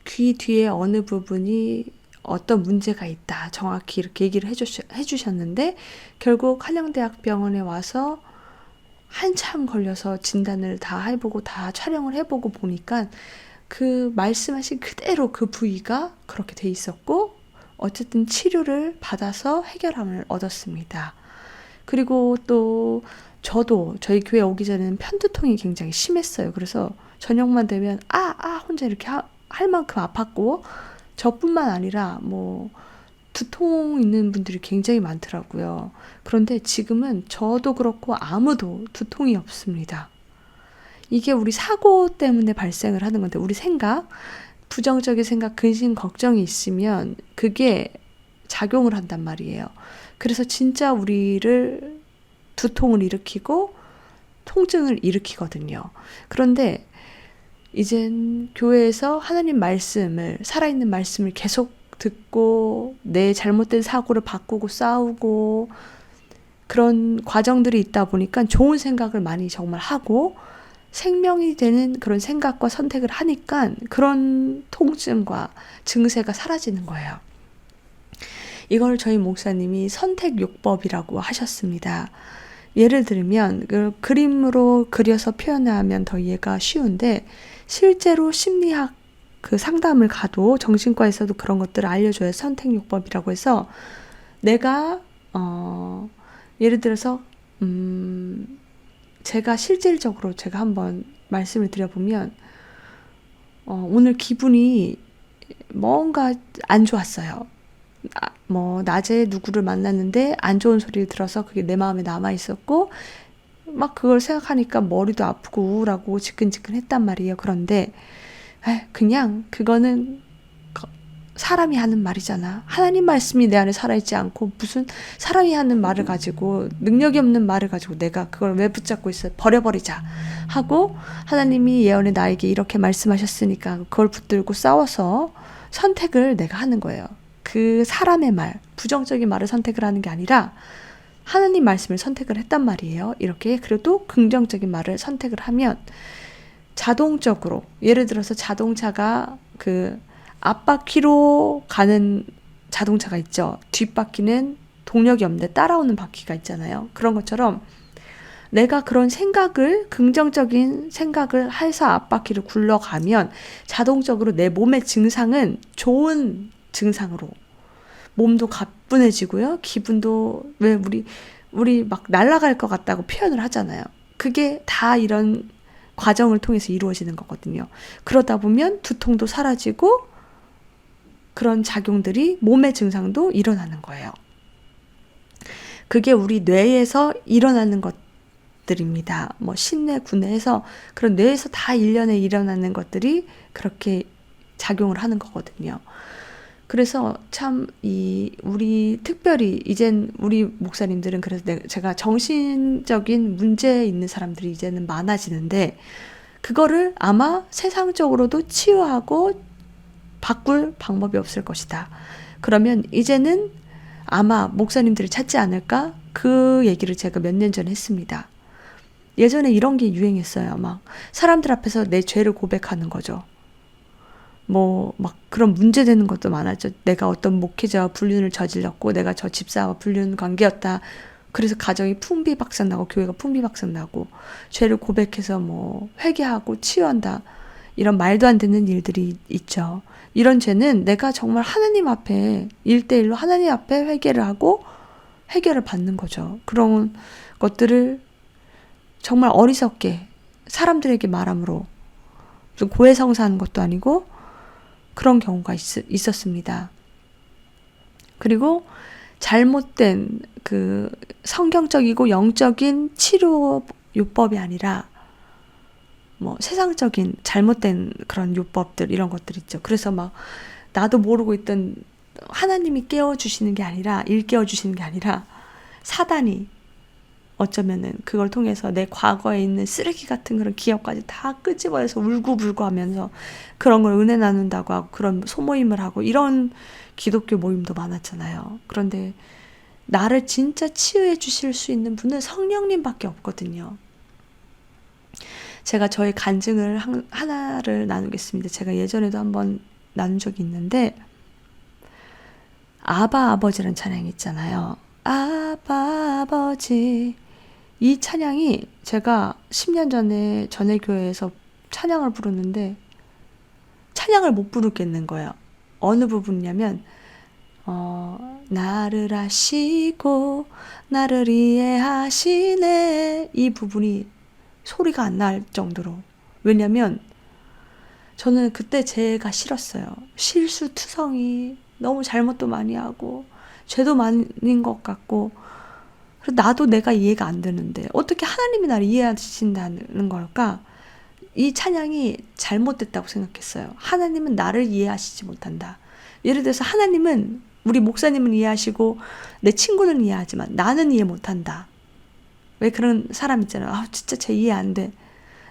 귀 뒤에 어느 부분이 어떤 문제가 있다 정확히 이렇게 얘기를 해주셨는데 결국 한양대학 병원에 와서 한참 걸려서 진단을 다 해보고 다 촬영을 해보고 보니까 그 말씀하신 그대로 그 부위가 그렇게 돼 있었고 어쨌든 치료를 받아서 해결함을 얻었습니다. 그리고 또 저도 저희 교회 오기 전에는 편두통이 굉장히 심했어요. 그래서 저녁만 되면 혼자 이렇게 할 만큼 아팠고 저뿐만 아니라 뭐 두통 있는 분들이 굉장히 많더라고요. 그런데 지금은 저도 그렇고 아무도 두통이 없습니다. 이게 우리 사고 때문에 발생을 하는 건데 우리 생각, 부정적인 생각, 근심, 걱정이 있으면 그게 작용을 한단 말이에요. 그래서 진짜 우리를 두통을 일으키고 통증을 일으키거든요. 그런데 이젠 교회에서 하나님 말씀을 살아있는 말씀을 계속 듣고 내 잘못된 사고를 바꾸고 싸우고 그런 과정들이 있다 보니까 좋은 생각을 많이 정말 하고 생명이 되는 그런 생각과 선택을 하니까 그런 통증과 증세가 사라지는 거예요. 이걸 저희 목사님이 선택요법이라고 하셨습니다. 예를 들면 그림으로 그려서 표현하면 더 이해가 쉬운데 실제로 심리학 그 상담을 가도 정신과에서도 그런 것들을 알려줘요. 선택요법이라고 해서 내가 예를 들어서 제가 실질적으로 제가 한번 말씀을 드려보면 오늘 기분이 뭔가 안 좋았어요. 뭐 낮에 누구를 만났는데 안 좋은 소리를 들어서 그게 내 마음에 남아있었고 막 그걸 생각하니까 머리도 아프고 우울하고 지끈지끈했단 말이에요. 그런데 그냥 그거는 사람이 하는 말이잖아. 하나님 말씀이 내 안에 살아있지 않고 무슨 사람이 하는 말을 가지고 능력이 없는 말을 가지고 내가 그걸 왜 붙잡고 있어 버려버리자 하고 하나님이 예언에 나에게 이렇게 말씀하셨으니까 그걸 붙들고 싸워서 선택을 내가 하는 거예요. 그 사람의 말, 부정적인 말을 선택을 하는 게 아니라 하나님 말씀을 선택을 했단 말이에요. 이렇게 그래도 긍정적인 말을 선택을 하면 자동적으로 예를 들어서 자동차가 그 앞바퀴로 가는 자동차가 있죠. 뒷바퀴는 동력이 없는데 따라오는 바퀴가 있잖아요. 그런 것처럼 내가 그런 생각을 긍정적인 생각을 해서 앞바퀴를 굴러가면 자동적으로 내 몸의 증상은 좋은 증상으로 몸도 가뿐해지고요. 기분도 왜 우리 막 날아갈 것 같다고 표현을 하잖아요. 그게 다 이런 과정을 통해서 이루어지는 거거든요. 그러다 보면 두통도 사라지고 그런 작용들이 몸의 증상도 일어나는 거예요. 그게 우리 뇌에서 일어나는 것들입니다. 뭐 신뇌, 구뇌에서 그런 뇌에서 다 일련에 일어나는 것들이 그렇게 작용을 하는 거거든요. 그래서 참 우리 특별히 이젠 우리 목사님들은 그래서 제가 정신적인 문제 있는 사람들이 이제는 많아지는데 그거를 아마 세상적으로도 치유하고 바꿀 방법이 없을 것이다. 그러면 이제는 아마 목사님들이 찾지 않을까? 그 얘기를 제가 몇 년 전에 했습니다. 예전에 이런 게 유행했어요. 막 사람들 앞에서 내 죄를 고백하는 거죠. 뭐 막 그런 문제되는 것도 많았죠. 내가 어떤 목회자와 불륜을 저질렀고 내가 저 집사와 불륜 관계였다. 그래서 가정이 풍비박산나고 교회가 풍비박산나고 죄를 고백해서 뭐 회개하고 치유한다. 이런 말도 안 되는 일들이 있죠. 이런 죄는 내가 정말 하나님 앞에 1대1로 하나님 앞에 회개를 하고 해결을 받는 거죠. 그런 것들을 정말 어리석게 사람들에게 말함으로 무슨 고해성사하는 것도 아니고 그런 경우가 있었습니다. 그리고 잘못된 그 성경적이고 영적인 치료 요법이 아니라 뭐 세상적인 잘못된 그런 요법들 이런 것들 있죠. 그래서 막 나도 모르고 있던 하나님이 깨워주시는 게 아니라 일깨워주시는 게 아니라 사단이 어쩌면은 그걸 통해서 내 과거에 있는 쓰레기 같은 그런 기억까지 다 끄집어내서 울고불고 하면서 그런 걸 은혜 나눈다고 하고 그런 소모임을 하고 이런 기독교 모임도 많았잖아요. 그런데 나를 진짜 치유해 주실 수 있는 분은 성령님밖에 없거든요. 제가 저의 간증을 하나를 나누겠습니다. 제가 예전에도 한번 나눈 적이 있는데 아바 아버지라는 찬양이 있잖아요. 아바 아버지 이 찬양이 제가 10년 전에 전회교회에서 찬양을 부르는데 찬양을 못 부르겠는 거예요. 어느 부분이냐면 나를 아시고 나를 이해하시네 이 부분이 소리가 안 날 정도로 왜냐면 저는 그때 제가 싫었어요. 실수투성이 너무 잘못도 많이 하고 죄도 많은 것 같고 나도 내가 이해가 안 되는데 어떻게 하나님이 나를 이해하신다는 걸까? 이 찬양이 잘못됐다고 생각했어요. 하나님은 나를 이해하시지 못한다. 예를 들어서 하나님은 우리 목사님은 이해하시고 내 친구는 이해하지만 나는 이해 못한다. 왜 그런 사람 있잖아요. 아 진짜 쟤 이해 안 돼.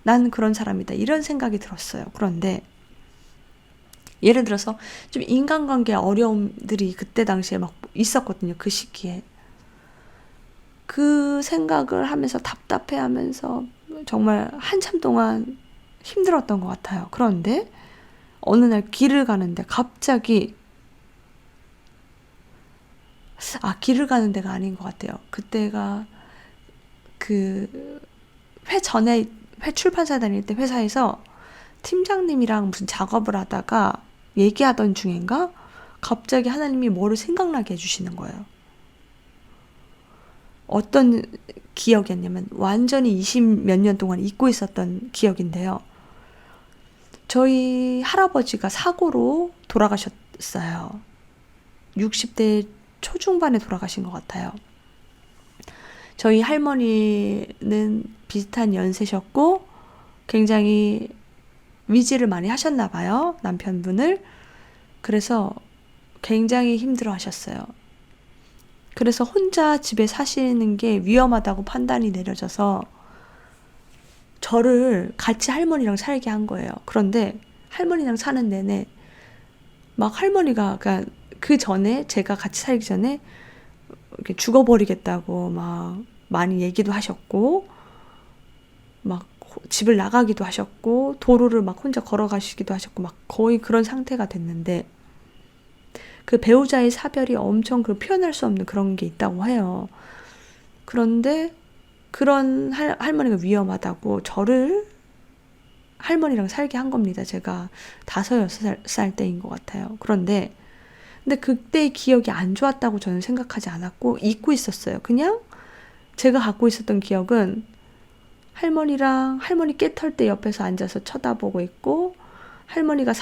나는 그런 사람이다. 이런 생각이 들었어요. 그런데 예를 들어서 좀 인간관계 어려움들이 그때 당시에 막 있었거든요. 그 시기에. 그 생각을 하면서 답답해하면서 정말 한참 동안 힘들었던 것 같아요. 그런데 어느 날 길을 가는데 갑자기 길을 가는 데가 아닌 것 같아요. 그때가 그 회 출판사 다닐 때 회사에서 팀장님이랑 무슨 작업을 하다가 얘기하던 중인가 갑자기 하나님이 뭐를 생각나게 해주시는 거예요. 어떤 기억이었냐면 완전히 20몇 년 동안 잊고 있었던 기억인데요. 저희 할아버지가 사고로 돌아가셨어요. 60대 초중반에 돌아가신 것 같아요. 저희 할머니는 비슷한 연세셨고 굉장히 위지를 많이 하셨나 봐요. 남편분을. 그래서 굉장히 힘들어 하셨어요. 그래서 혼자 집에 사시는 게 위험하다고 판단이 내려져서 저를 같이 할머니랑 살게 한 거예요. 그런데 할머니랑 사는 내내 막 할머니가 그러니까 그 전에 제가 같이 살기 전에 이렇게 죽어버리겠다고 막 많이 얘기도 하셨고 막 집을 나가기도 하셨고 도로를 막 혼자 걸어가시기도 하셨고 막 거의 그런 상태가 됐는데 그 배우자의 사별이 엄청 그 표현할 수 없는 그런 게 있다고 해요. 그런데 그런 할머니가 위험하다고 저를 할머니랑 살게 한 겁니다. 제가 5, 6살 때인 것 같아요. 근데 그때의 기억이 안 좋았다고 저는 생각하지 않았고 잊고 있었어요. 그냥 제가 갖고 있었던 기억은 할머니 깨 털 때 옆에서 앉아서 쳐다보고 있고 할머니가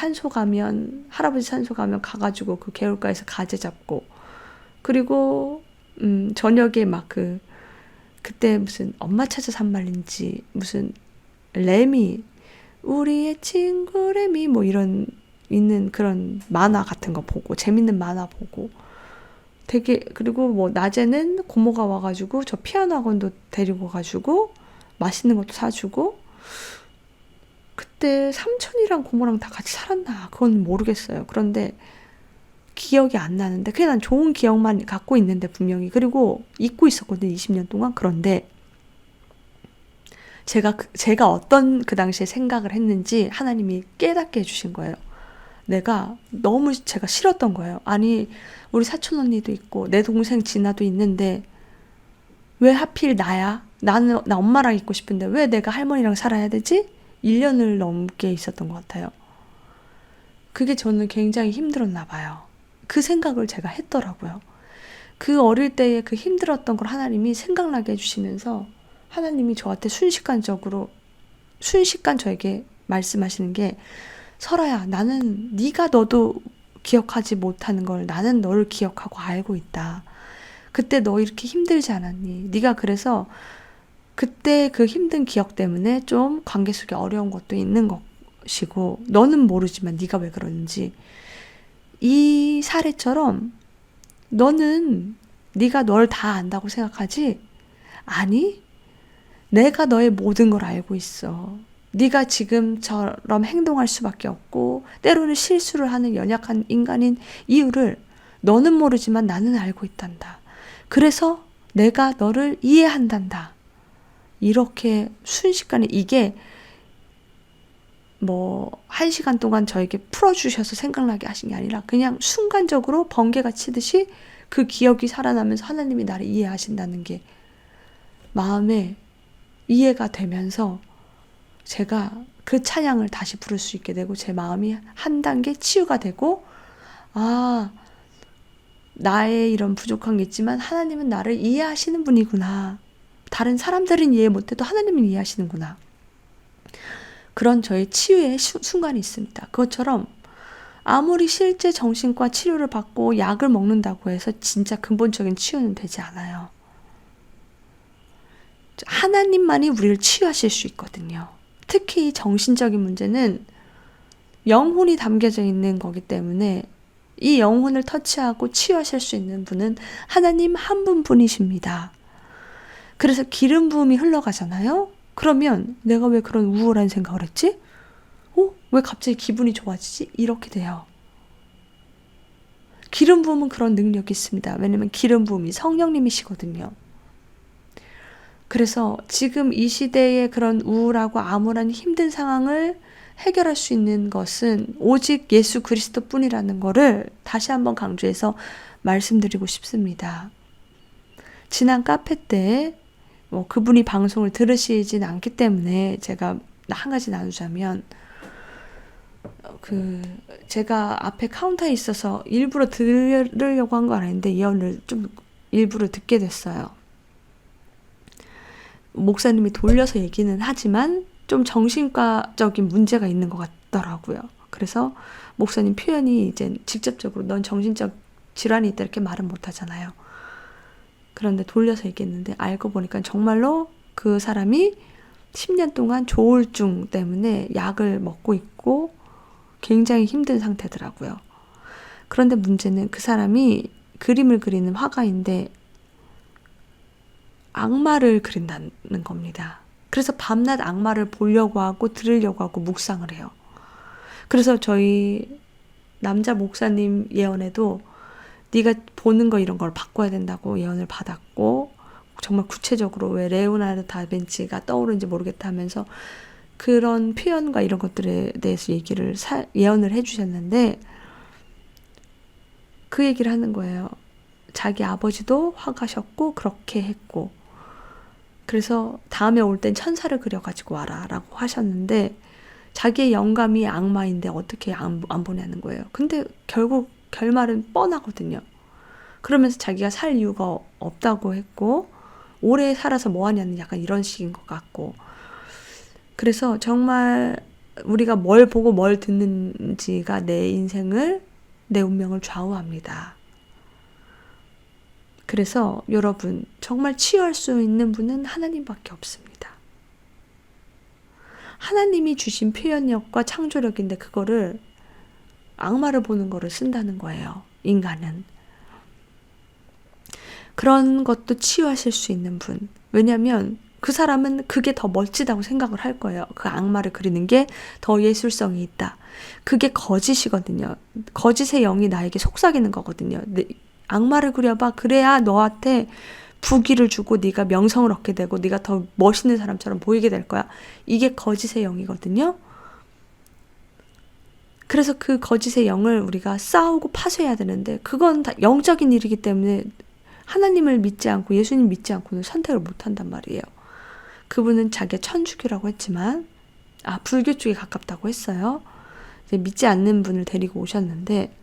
할아버지 산소 가면 가가지고 그 개울가에서 가재 잡고 그리고 저녁에 막 그때 무슨 엄마 찾아 산 말인지 무슨 레미 우리의 친구 레미 뭐 이런 있는 그런 만화 같은 거 보고 재밌는 만화 보고 되게 그리고 뭐 낮에는 고모가 와가지고 저 피아노 학원도 데리고 가지고 맛있는 것도 사주고 그때 삼촌이랑 고모랑 다 같이 살았나 그건 모르겠어요. 그런데 기억이 안 나는데 그냥 난 좋은 기억만 갖고 있는데 분명히 그리고 잊고 있었거든요. 20년 동안. 그런데 제가 어떤 그 당시에 생각을 했는지 하나님이 깨닫게 해주신 거예요. 내가 너무 제가 싫었던 거예요. 아니 우리 사촌 언니도 있고 내 동생 진아도 있는데 왜 하필 나야? 나 엄마랑 있고 싶은데 왜 내가 할머니랑 살아야 되지? 1년을 넘게 있었던 것 같아요. 그게 저는 굉장히 힘들었나 봐요. 그 생각을 제가 했더라고요. 그 어릴 때의 그 힘들었던 걸 하나님이 생각나게 해주시면서 하나님이 저한테 순식간 저에게 말씀하시는 게, 설아야, 나는 네가 너도 기억하지 못하는 걸 나는 너를 기억하고 알고 있다. 그때 너 이렇게 힘들지 않았니? 네가 그래서 그때 그 힘든 기억 때문에 좀 관계 속에 어려운 것도 있는 것이고, 너는 모르지만 네가 왜 그러는지, 이 사례처럼 너는 네가 널 다 안다고 생각하지? 아니, 내가 너의 모든 걸 알고 있어. 네가 지금처럼 행동할 수밖에 없고 때로는 실수를 하는 연약한 인간인 이유를 너는 모르지만 나는 알고 있단다. 그래서 내가 너를 이해한단다. 이렇게 순식간에, 이게 뭐 1시간 동안 저에게 풀어주셔서 생각나게 하신 게 아니라 그냥 순간적으로 번개가 치듯이 그 기억이 살아나면서 하나님이 나를 이해하신다는 게 마음에 이해가 되면서 제가 그 찬양을 다시 부를 수 있게 되고, 제 마음이 한 단계 치유가 되고, 아, 나의 이런 부족한 게 있지만 하나님은 나를 이해하시는 분이구나. 다른 사람들은 이해 못해도 하나님은 이해하시는구나. 그런 저의 치유의 순간이 있습니다. 그것처럼 아무리 실제 정신과 치료를 받고 약을 먹는다고 해서 진짜 근본적인 치유는 되지 않아요. 하나님만이 우리를 치유하실 수 있거든요. 특히 정신적인 문제는 영혼이 담겨져 있는 거기 때문에 이 영혼을 터치하고 치유하실 수 있는 분은 하나님 한 분뿐이십니다. 그래서 기름 부음이 흘러가잖아요. 그러면 내가 왜 그런 우울한 생각을 했지? 왜 갑자기 기분이 좋아지지? 이렇게 돼요. 기름 부음은 그런 능력이 있습니다. 왜냐면 기름 부음이 성령님이시거든요. 그래서 지금 이 시대의 그런 우울하고 암울한 힘든 상황을 해결할 수 있는 것은 오직 예수 그리스도 뿐이라는 것을 다시 한번 강조해서 말씀드리고 싶습니다. 지난 카페 때 그분이 방송을 들으시진 않기 때문에 제가 한 가지 나누자면, 제가 앞에 카운터에 있어서 일부러 들으려고 한 건 아닌데 예언을 좀 일부러 듣게 됐어요. 목사님이 돌려서 얘기는 하지만 좀 정신과적인 문제가 있는 것 같더라고요. 그래서 목사님 표현이 이제 직접적으로 넌 정신적 질환이 있다 이렇게 말은 못하잖아요. 그런데 돌려서 얘기했는데 알고 보니까 정말로 그 사람이 10년 동안 조울증 때문에 약을 먹고 있고 굉장히 힘든 상태더라고요. 그런데 문제는 그 사람이 그림을 그리는 화가인데 악마를 그린다는 겁니다. 그래서 밤낮 악마를 보려고 하고 들으려고 하고 묵상을 해요. 그래서 저희 남자 목사님 예언에도 네가 보는 거 이런 걸 바꿔야 된다고 예언을 받았고, 정말 구체적으로 왜 레오나르도 다빈치가 떠오르는지 모르겠다 하면서 그런 표현과 이런 것들에 대해서 예언을 해주셨는데, 그 얘기를 하는 거예요. 자기 아버지도 화가셨고 그렇게 했고, 그래서 다음에 올 땐 천사를 그려가지고 와라 라고 하셨는데, 자기의 영감이 악마인데 어떻게 안 보냐는 거예요. 근데 결국 결말은 뻔하거든요. 그러면서 자기가 살 이유가 없다고 했고, 오래 살아서 뭐하냐는 약간 이런 식인 것 같고, 그래서 정말 우리가 뭘 보고 뭘 듣는지가 내 인생을, 내 운명을 좌우합니다. 그래서 여러분, 정말 치유할 수 있는 분은 하나님밖에 없습니다. 하나님이 주신 표현력과 창조력인데 그거를 악마를 보는 거를 쓴다는 거예요. 인간은. 그런 것도 치유하실 수 있는 분. 왜냐하면 그 사람은 그게 더 멋지다고 생각을 할 거예요. 그 악마를 그리는 게 더 예술성이 있다. 그게 거짓이거든요. 거짓의 영이 나에게 속삭이는 거거든요. 악마를 그려봐. 그래야 너한테 부귀를 주고 네가 명성을 얻게 되고 네가 더 멋있는 사람처럼 보이게 될 거야. 이게 거짓의 영이거든요. 그래서 그 거짓의 영을 우리가 싸우고 파쇄해야 되는데, 그건 다 영적인 일이기 때문에 하나님을 믿지 않고 예수님 믿지 않고는 선택을 못 한단 말이에요. 그분은 자기가 천주교라고 했지만, 불교 쪽에 가깝다고 했어요. 이제 믿지 않는 분을 데리고 오셨는데,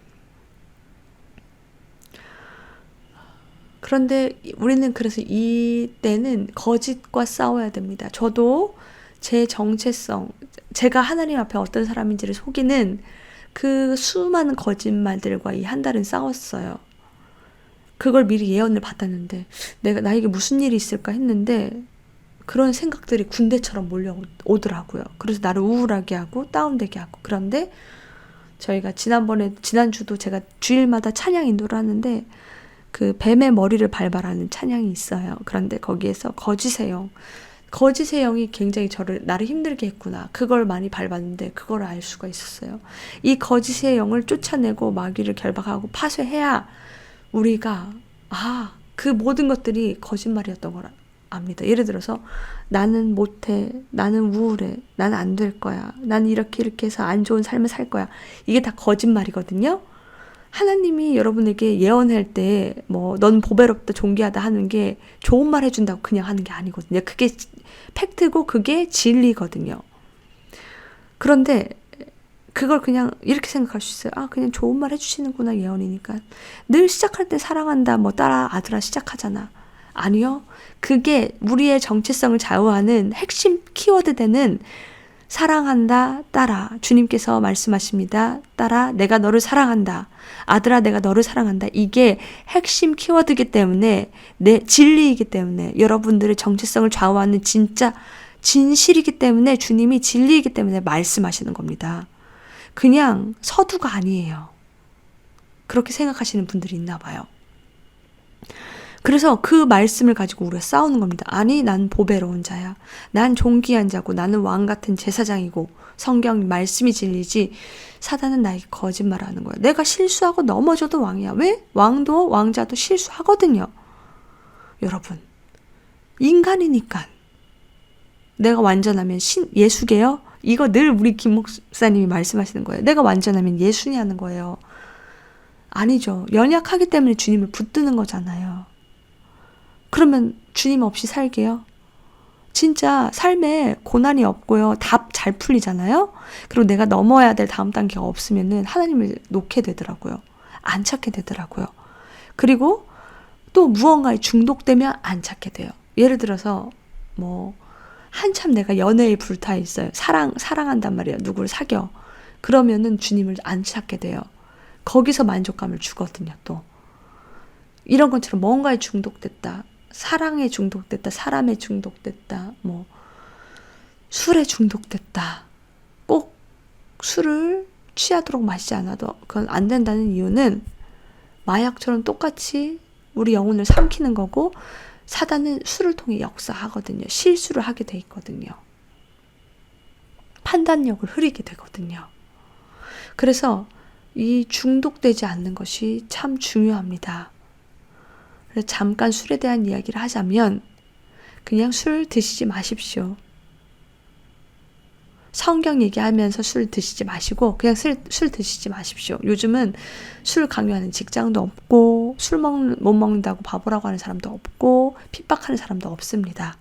그런데 우리는 그래서 이때는 거짓과 싸워야 됩니다. 저도 제 정체성, 제가 하나님 앞에 어떤 사람인지를 속이는 그 수많은 거짓말들과 이 한 달은 싸웠어요. 그걸 미리 예언을 받았는데 나에게 무슨 일이 있을까 했는데 그런 생각들이 군대처럼 몰려오더라고요. 그래서 나를 우울하게 하고 다운되게 하고. 그런데 저희가 지난주도 제가 주일마다 찬양 인도를 하는데 그 뱀의 머리를 밟아라는 찬양이 있어요. 그런데 거기에서 거짓의 영이 굉장히 나를 힘들게 했구나. 그걸 많이 밟았는데 그걸 알 수가 있었어요. 이 거짓의 영을 쫓아내고 마귀를 결박하고 파쇄해야 우리가 그 모든 것들이 거짓말이었던 걸 압니다. 예를 들어서 나는 못해, 나는 우울해, 나는 안 될 거야, 나는 이렇게 해서 안 좋은 삶을 살 거야. 이게 다 거짓말이거든요. 하나님이 여러분에게 예언할 때 넌 보배롭다 존귀하다 하는 게 좋은 말 해준다고 그냥 하는 게 아니거든요. 그게 팩트고 그게 진리거든요. 그런데 그걸 그냥 이렇게 생각할 수 있어요. 그냥 좋은 말 해주시는구나, 예언이니까. 늘 시작할 때 사랑한다, 딸아, 아들아 시작하잖아. 아니요. 그게 우리의 정체성을 좌우하는 핵심 키워드 되는 사랑한다, 딸아. 주님께서 말씀하십니다. 딸아, 내가 너를 사랑한다. 아들아, 내가 너를 사랑한다. 이게 핵심 키워드이기 때문에, 진리이기 때문에, 여러분들의 정체성을 좌우하는 진짜 진실이기 때문에, 주님이 진리이기 때문에 말씀하시는 겁니다. 그냥 서두가 아니에요. 그렇게 생각하시는 분들이 있나 봐요. 그래서 그 말씀을 가지고 우리가 싸우는 겁니다. 아니, 난 보배로운 자야. 난 존귀한 자고 나는 왕 같은 제사장이고 성경 말씀이 진리지. 사단은 나에게 거짓말하는 거야. 내가 실수하고 넘어져도 왕이야. 왜? 왕자도 실수하거든요. 여러분, 인간이니까. 내가 완전하면 예수게요? 이거 늘 우리 김 목사님이 말씀하시는 거예요. 내가 완전하면 예수냐는 거예요. 아니죠. 연약하기 때문에 주님을 붙드는 거잖아요. 그러면 주님 없이 살게요? 진짜 삶에 고난이 없고요. 다 잘 풀리잖아요. 그리고 내가 넘어야 될 다음 단계가 없으면은 하나님을 놓게 되더라고요. 안 찾게 되더라고요. 그리고 또 무언가에 중독되면 안 찾게 돼요. 예를 들어서 한참 내가 연애에 불타 있어요. 사랑한단 말이에요. 누구를 사겨. 그러면은 주님을 안 찾게 돼요. 거기서 만족감을 주거든요, 또. 이런 것처럼 뭔가에 중독됐다. 사랑에 중독됐다. 사람에 중독됐다. 술에 중독됐다. 꼭 술을 취하도록 마시지 않아도 그건 안 된다는 이유는 마약처럼 똑같이 우리 영혼을 삼키는 거고 사단은 술을 통해 역사하거든요. 실수를 하게 돼 있거든요. 판단력을 흐리게 되거든요. 그래서 이 중독되지 않는 것이 참 중요합니다. 그래서 잠깐 술에 대한 이야기를 하자면 그냥 술 드시지 마십시오. 성경 얘기하면서 술 드시지 마시고 그냥 술 드시지 마십시오. 요즘은 술 강요하는 직장도 없고 못 먹는다고 바보라고 하는 사람도 없고 핍박하는 사람도 없습니다.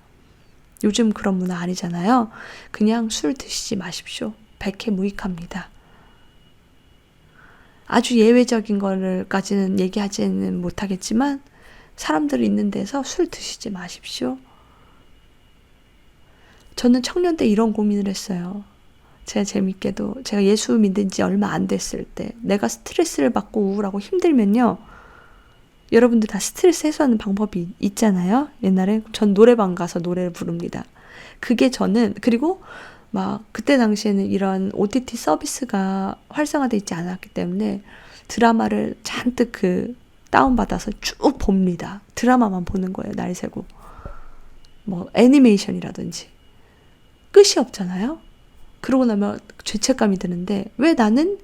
요즘 그런 문화 아니잖아요. 그냥 술 드시지 마십시오. 백해무익합니다. 아주 예외적인 거를까지는 얘기하지는 못하겠지만 사람들이 있는 데서 술 드시지 마십시오. 저는 청년 때 이런 고민을 했어요. 제가 재밌게도 제가 예수 믿은 지 얼마 안 됐을 때 내가 스트레스를 받고 우울하고 힘들면요. 여러분들 다 스트레스 해소하는 방법이 있잖아요. 옛날에 전 노래방 가서 노래를 부릅니다. 그게 저는 그리고 그때 당시에는 이런 OTT 서비스가 활성화되어 있지 않았기 때문에 드라마를 잔뜩 다운받아서 쭉 봅니다. 드라마만 보는 거예요. 날 새고. 애니메이션이라든지. 끝이 없잖아요. 그러고 나면 죄책감이 드는데 왜 나는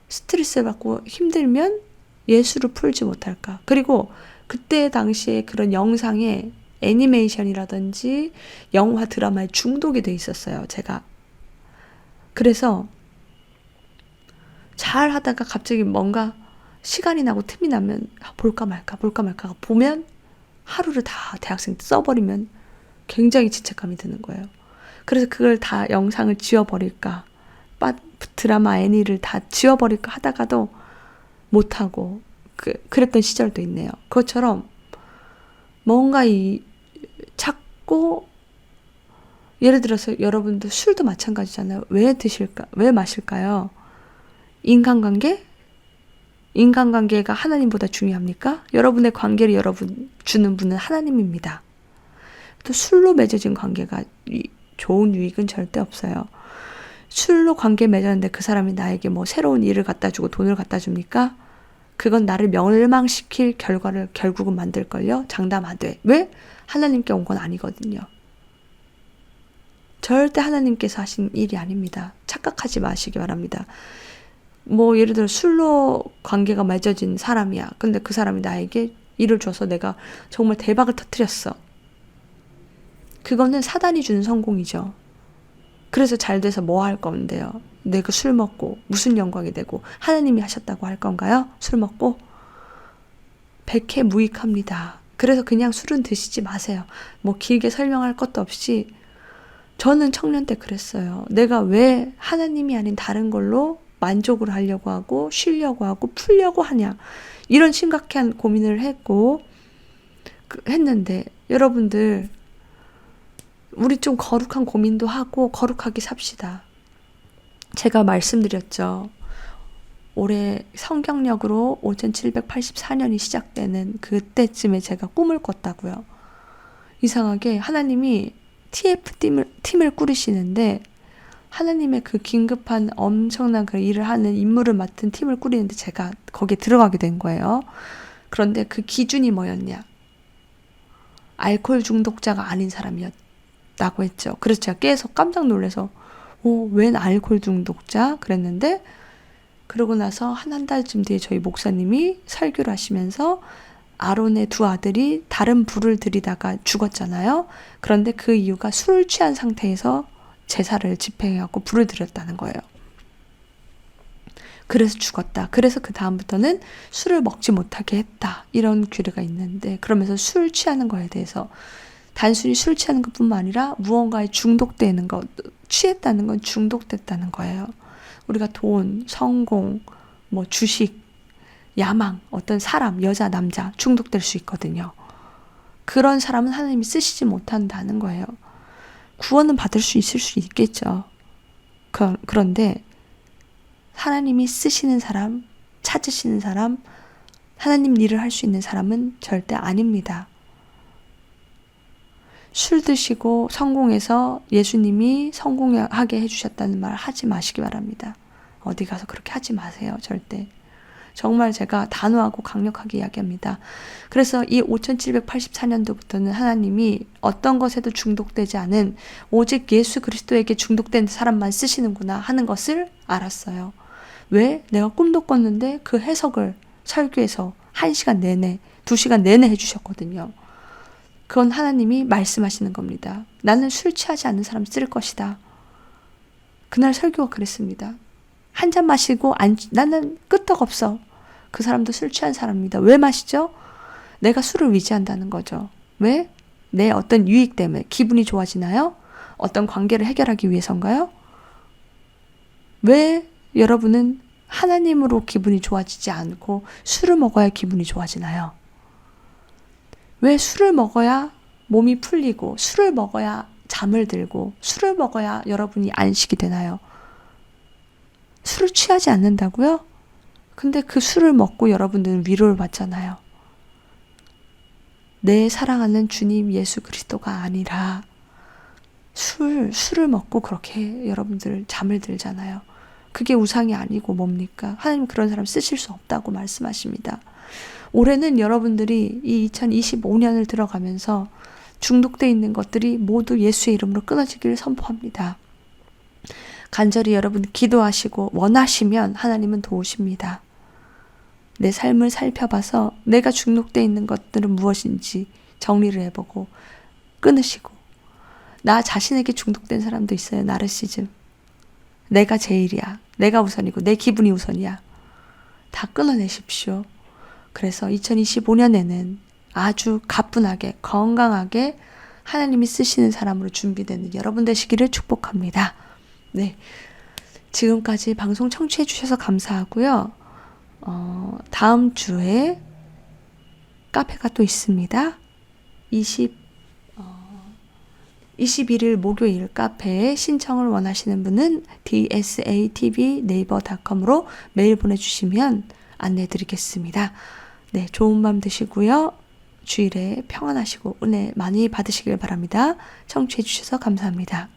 스트레스 받고 힘들면 예수를 풀지 못할까? 그리고 그때 당시에 그런 영상에 애니메이션이라든지 영화 드라마에 중독이 돼 있었어요. 제가. 그래서 잘 하다가 갑자기 뭔가 시간이 나고 틈이 나면 볼까 말까 보면 하루를 다 대학생 때 써버리면 굉장히 죄책감이 드는 거예요. 그래서 그걸 다 영상을 지워버릴까, 드라마 애니를 다 지워버릴까 하다가도 못하고 그랬던 시절도 있네요. 그것처럼 뭔가 찾고, 예를 들어서 여러분도 술도 마찬가지잖아요. 왜 드실까? 왜 마실까요? 인간관계가 하나님보다 중요합니까? 여러분의 관계를 주는 분은 하나님입니다. 또 술로 맺어진 관계가 좋은 유익은 절대 없어요. 술로 관계 맺었는데 그 사람이 나에게 뭐 새로운 일을 갖다 주고 돈을 갖다 줍니까? 그건 나를 멸망시킬 결과를 결국은 만들걸요? 장담하되. 왜? 하나님께 온 건 아니거든요. 절대 하나님께서 하신 일이 아닙니다. 착각하지 마시기 바랍니다. 뭐 예를 들어 술로 관계가 맺어진 사람이야. 근데 그 사람이 나에게 일을 줘서 내가 정말 대박을 터뜨렸어. 그거는 사단이 주는 성공이죠. 그래서 잘 돼서 뭐 할 건데요? 내가 술 먹고 무슨 영광이 되고 하나님이 하셨다고 할 건가요? 술 먹고? 백해무익합니다. 그래서 그냥 술은 드시지 마세요. 뭐 길게 설명할 것도 없이 저는 청년 때 그랬어요. 내가 왜 하나님이 아닌 다른 걸로 만족을 하려고 하고 쉬려고 하고 풀려고 하냐. 이런 심각한 고민을 했는데 여러분들 우리 좀 거룩한 고민도 하고 거룩하게 삽시다. 제가 말씀드렸죠. 올해 성경력으로 5784년이 시작되는 그때쯤에 제가 꿈을 꿨다고요. 이상하게 하나님이 TF팀을 꾸리시는데 하나님의 그 긴급한 엄청난 그 일을 하는 임무를 맡은 팀을 꾸리는데 제가 거기에 들어가게 된 거예요. 그런데 그 기준이 뭐였냐? 알코올 중독자가 아닌 사람이었다고 했죠. 그래서 제가 깨서 깜짝 놀라서 웬 알코올 중독자? 그랬는데 그러고 나서 한 달쯤 뒤에 저희 목사님이 설교를 하시면서 아론의 두 아들이 다른 불을 들이다가 죽었잖아요. 그런데 그 이유가 술을 취한 상태에서 제사를 집행해갖고 불을 들였다는 거예요. 그래서 죽었다. 그래서 그 다음부터는 술을 먹지 못하게 했다. 이런 규례가 있는데 그러면서 술 취하는 거에 대해서 단순히 술 취하는 것뿐만 아니라 무언가에 중독되는 것, 취했다는 건 중독됐다는 거예요. 우리가 돈, 성공, 뭐 주식, 야망, 어떤 사람, 여자, 남자 중독될 수 있거든요. 그런 사람은 하나님이 쓰시지 못한다는 거예요. 구원은 받을 수 있을 수 있겠죠. 그런데 하나님이 쓰시는 사람, 찾으시는 사람, 하나님 일을 할 수 있는 사람은 절대 아닙니다. 술 드시고 성공해서 예수님이 성공하게 해주셨다는 말 하지 마시기 바랍니다. 어디 가서 그렇게 하지 마세요. 절대. 정말 제가 단호하고 강력하게 이야기합니다. 그래서 이 5784년도부터는 하나님이 어떤 것에도 중독되지 않은 오직 예수 그리스도에게 중독된 사람만 쓰시는구나 하는 것을 알았어요. 왜? 내가 꿈도 꿨는데 그 해석을 설교에서 1시간 내내, 2시간 내내 해주셨거든요. 그건 하나님이 말씀하시는 겁니다. 나는 술 취하지 않는 사람 쓸 것이다. 그날 설교가 그랬습니다. 한 잔 마시고 나는 끄떡없어. 그 사람도 술 취한 사람입니다. 왜 마시죠? 내가 술을 위지한다는 거죠. 왜? 내 어떤 유익 때문에 기분이 좋아지나요? 어떤 관계를 해결하기 위해서인가요? 왜 여러분은 하나님으로 기분이 좋아지지 않고 술을 먹어야 기분이 좋아지나요? 왜 술을 먹어야 몸이 풀리고 술을 먹어야 잠을 들고 술을 먹어야 여러분이 안식이 되나요? 술을 취하지 않는다고요? 근데 그 술을 먹고 여러분들은 위로를 받잖아요. 내 사랑하는 주님 예수 그리스도가 아니라 술을 먹고 그렇게 여러분들 잠을 들잖아요. 그게 우상이 아니고 뭡니까? 하나님 그런 사람 쓰실 수 없다고 말씀하십니다. 올해는 여러분들이 이 2025년을 들어가면서 중독되어 있는 것들이 모두 예수의 이름으로 끊어지기를 선포합니다. 간절히 여러분 기도하시고 원하시면 하나님은 도우십니다. 내 삶을 살펴봐서 내가 중독되어 있는 것들은 무엇인지 정리를 해보고 끊으시고, 나 자신에게 중독된 사람도 있어요. 나르시즘. 내가 제일이야. 내가 우선이고 내 기분이 우선이야. 다 끊어내십시오. 그래서 2025년에는 아주 가뿐하게 건강하게 하나님이 쓰시는 사람으로 준비되는 여러분 되시기를 축복합니다. 네, 지금까지 방송 청취해 주셔서 감사하고요. 다음 주에 카페가 또 있습니다. 21일 목요일 카페에 신청을 원하시는 분은 dsatv@naver.com으로 메일 보내주시면 안내 드리겠습니다. 네, 좋은 밤 되시고요. 주일에 평안하시고 은혜 많이 받으시길 바랍니다. 청취해 주셔서 감사합니다.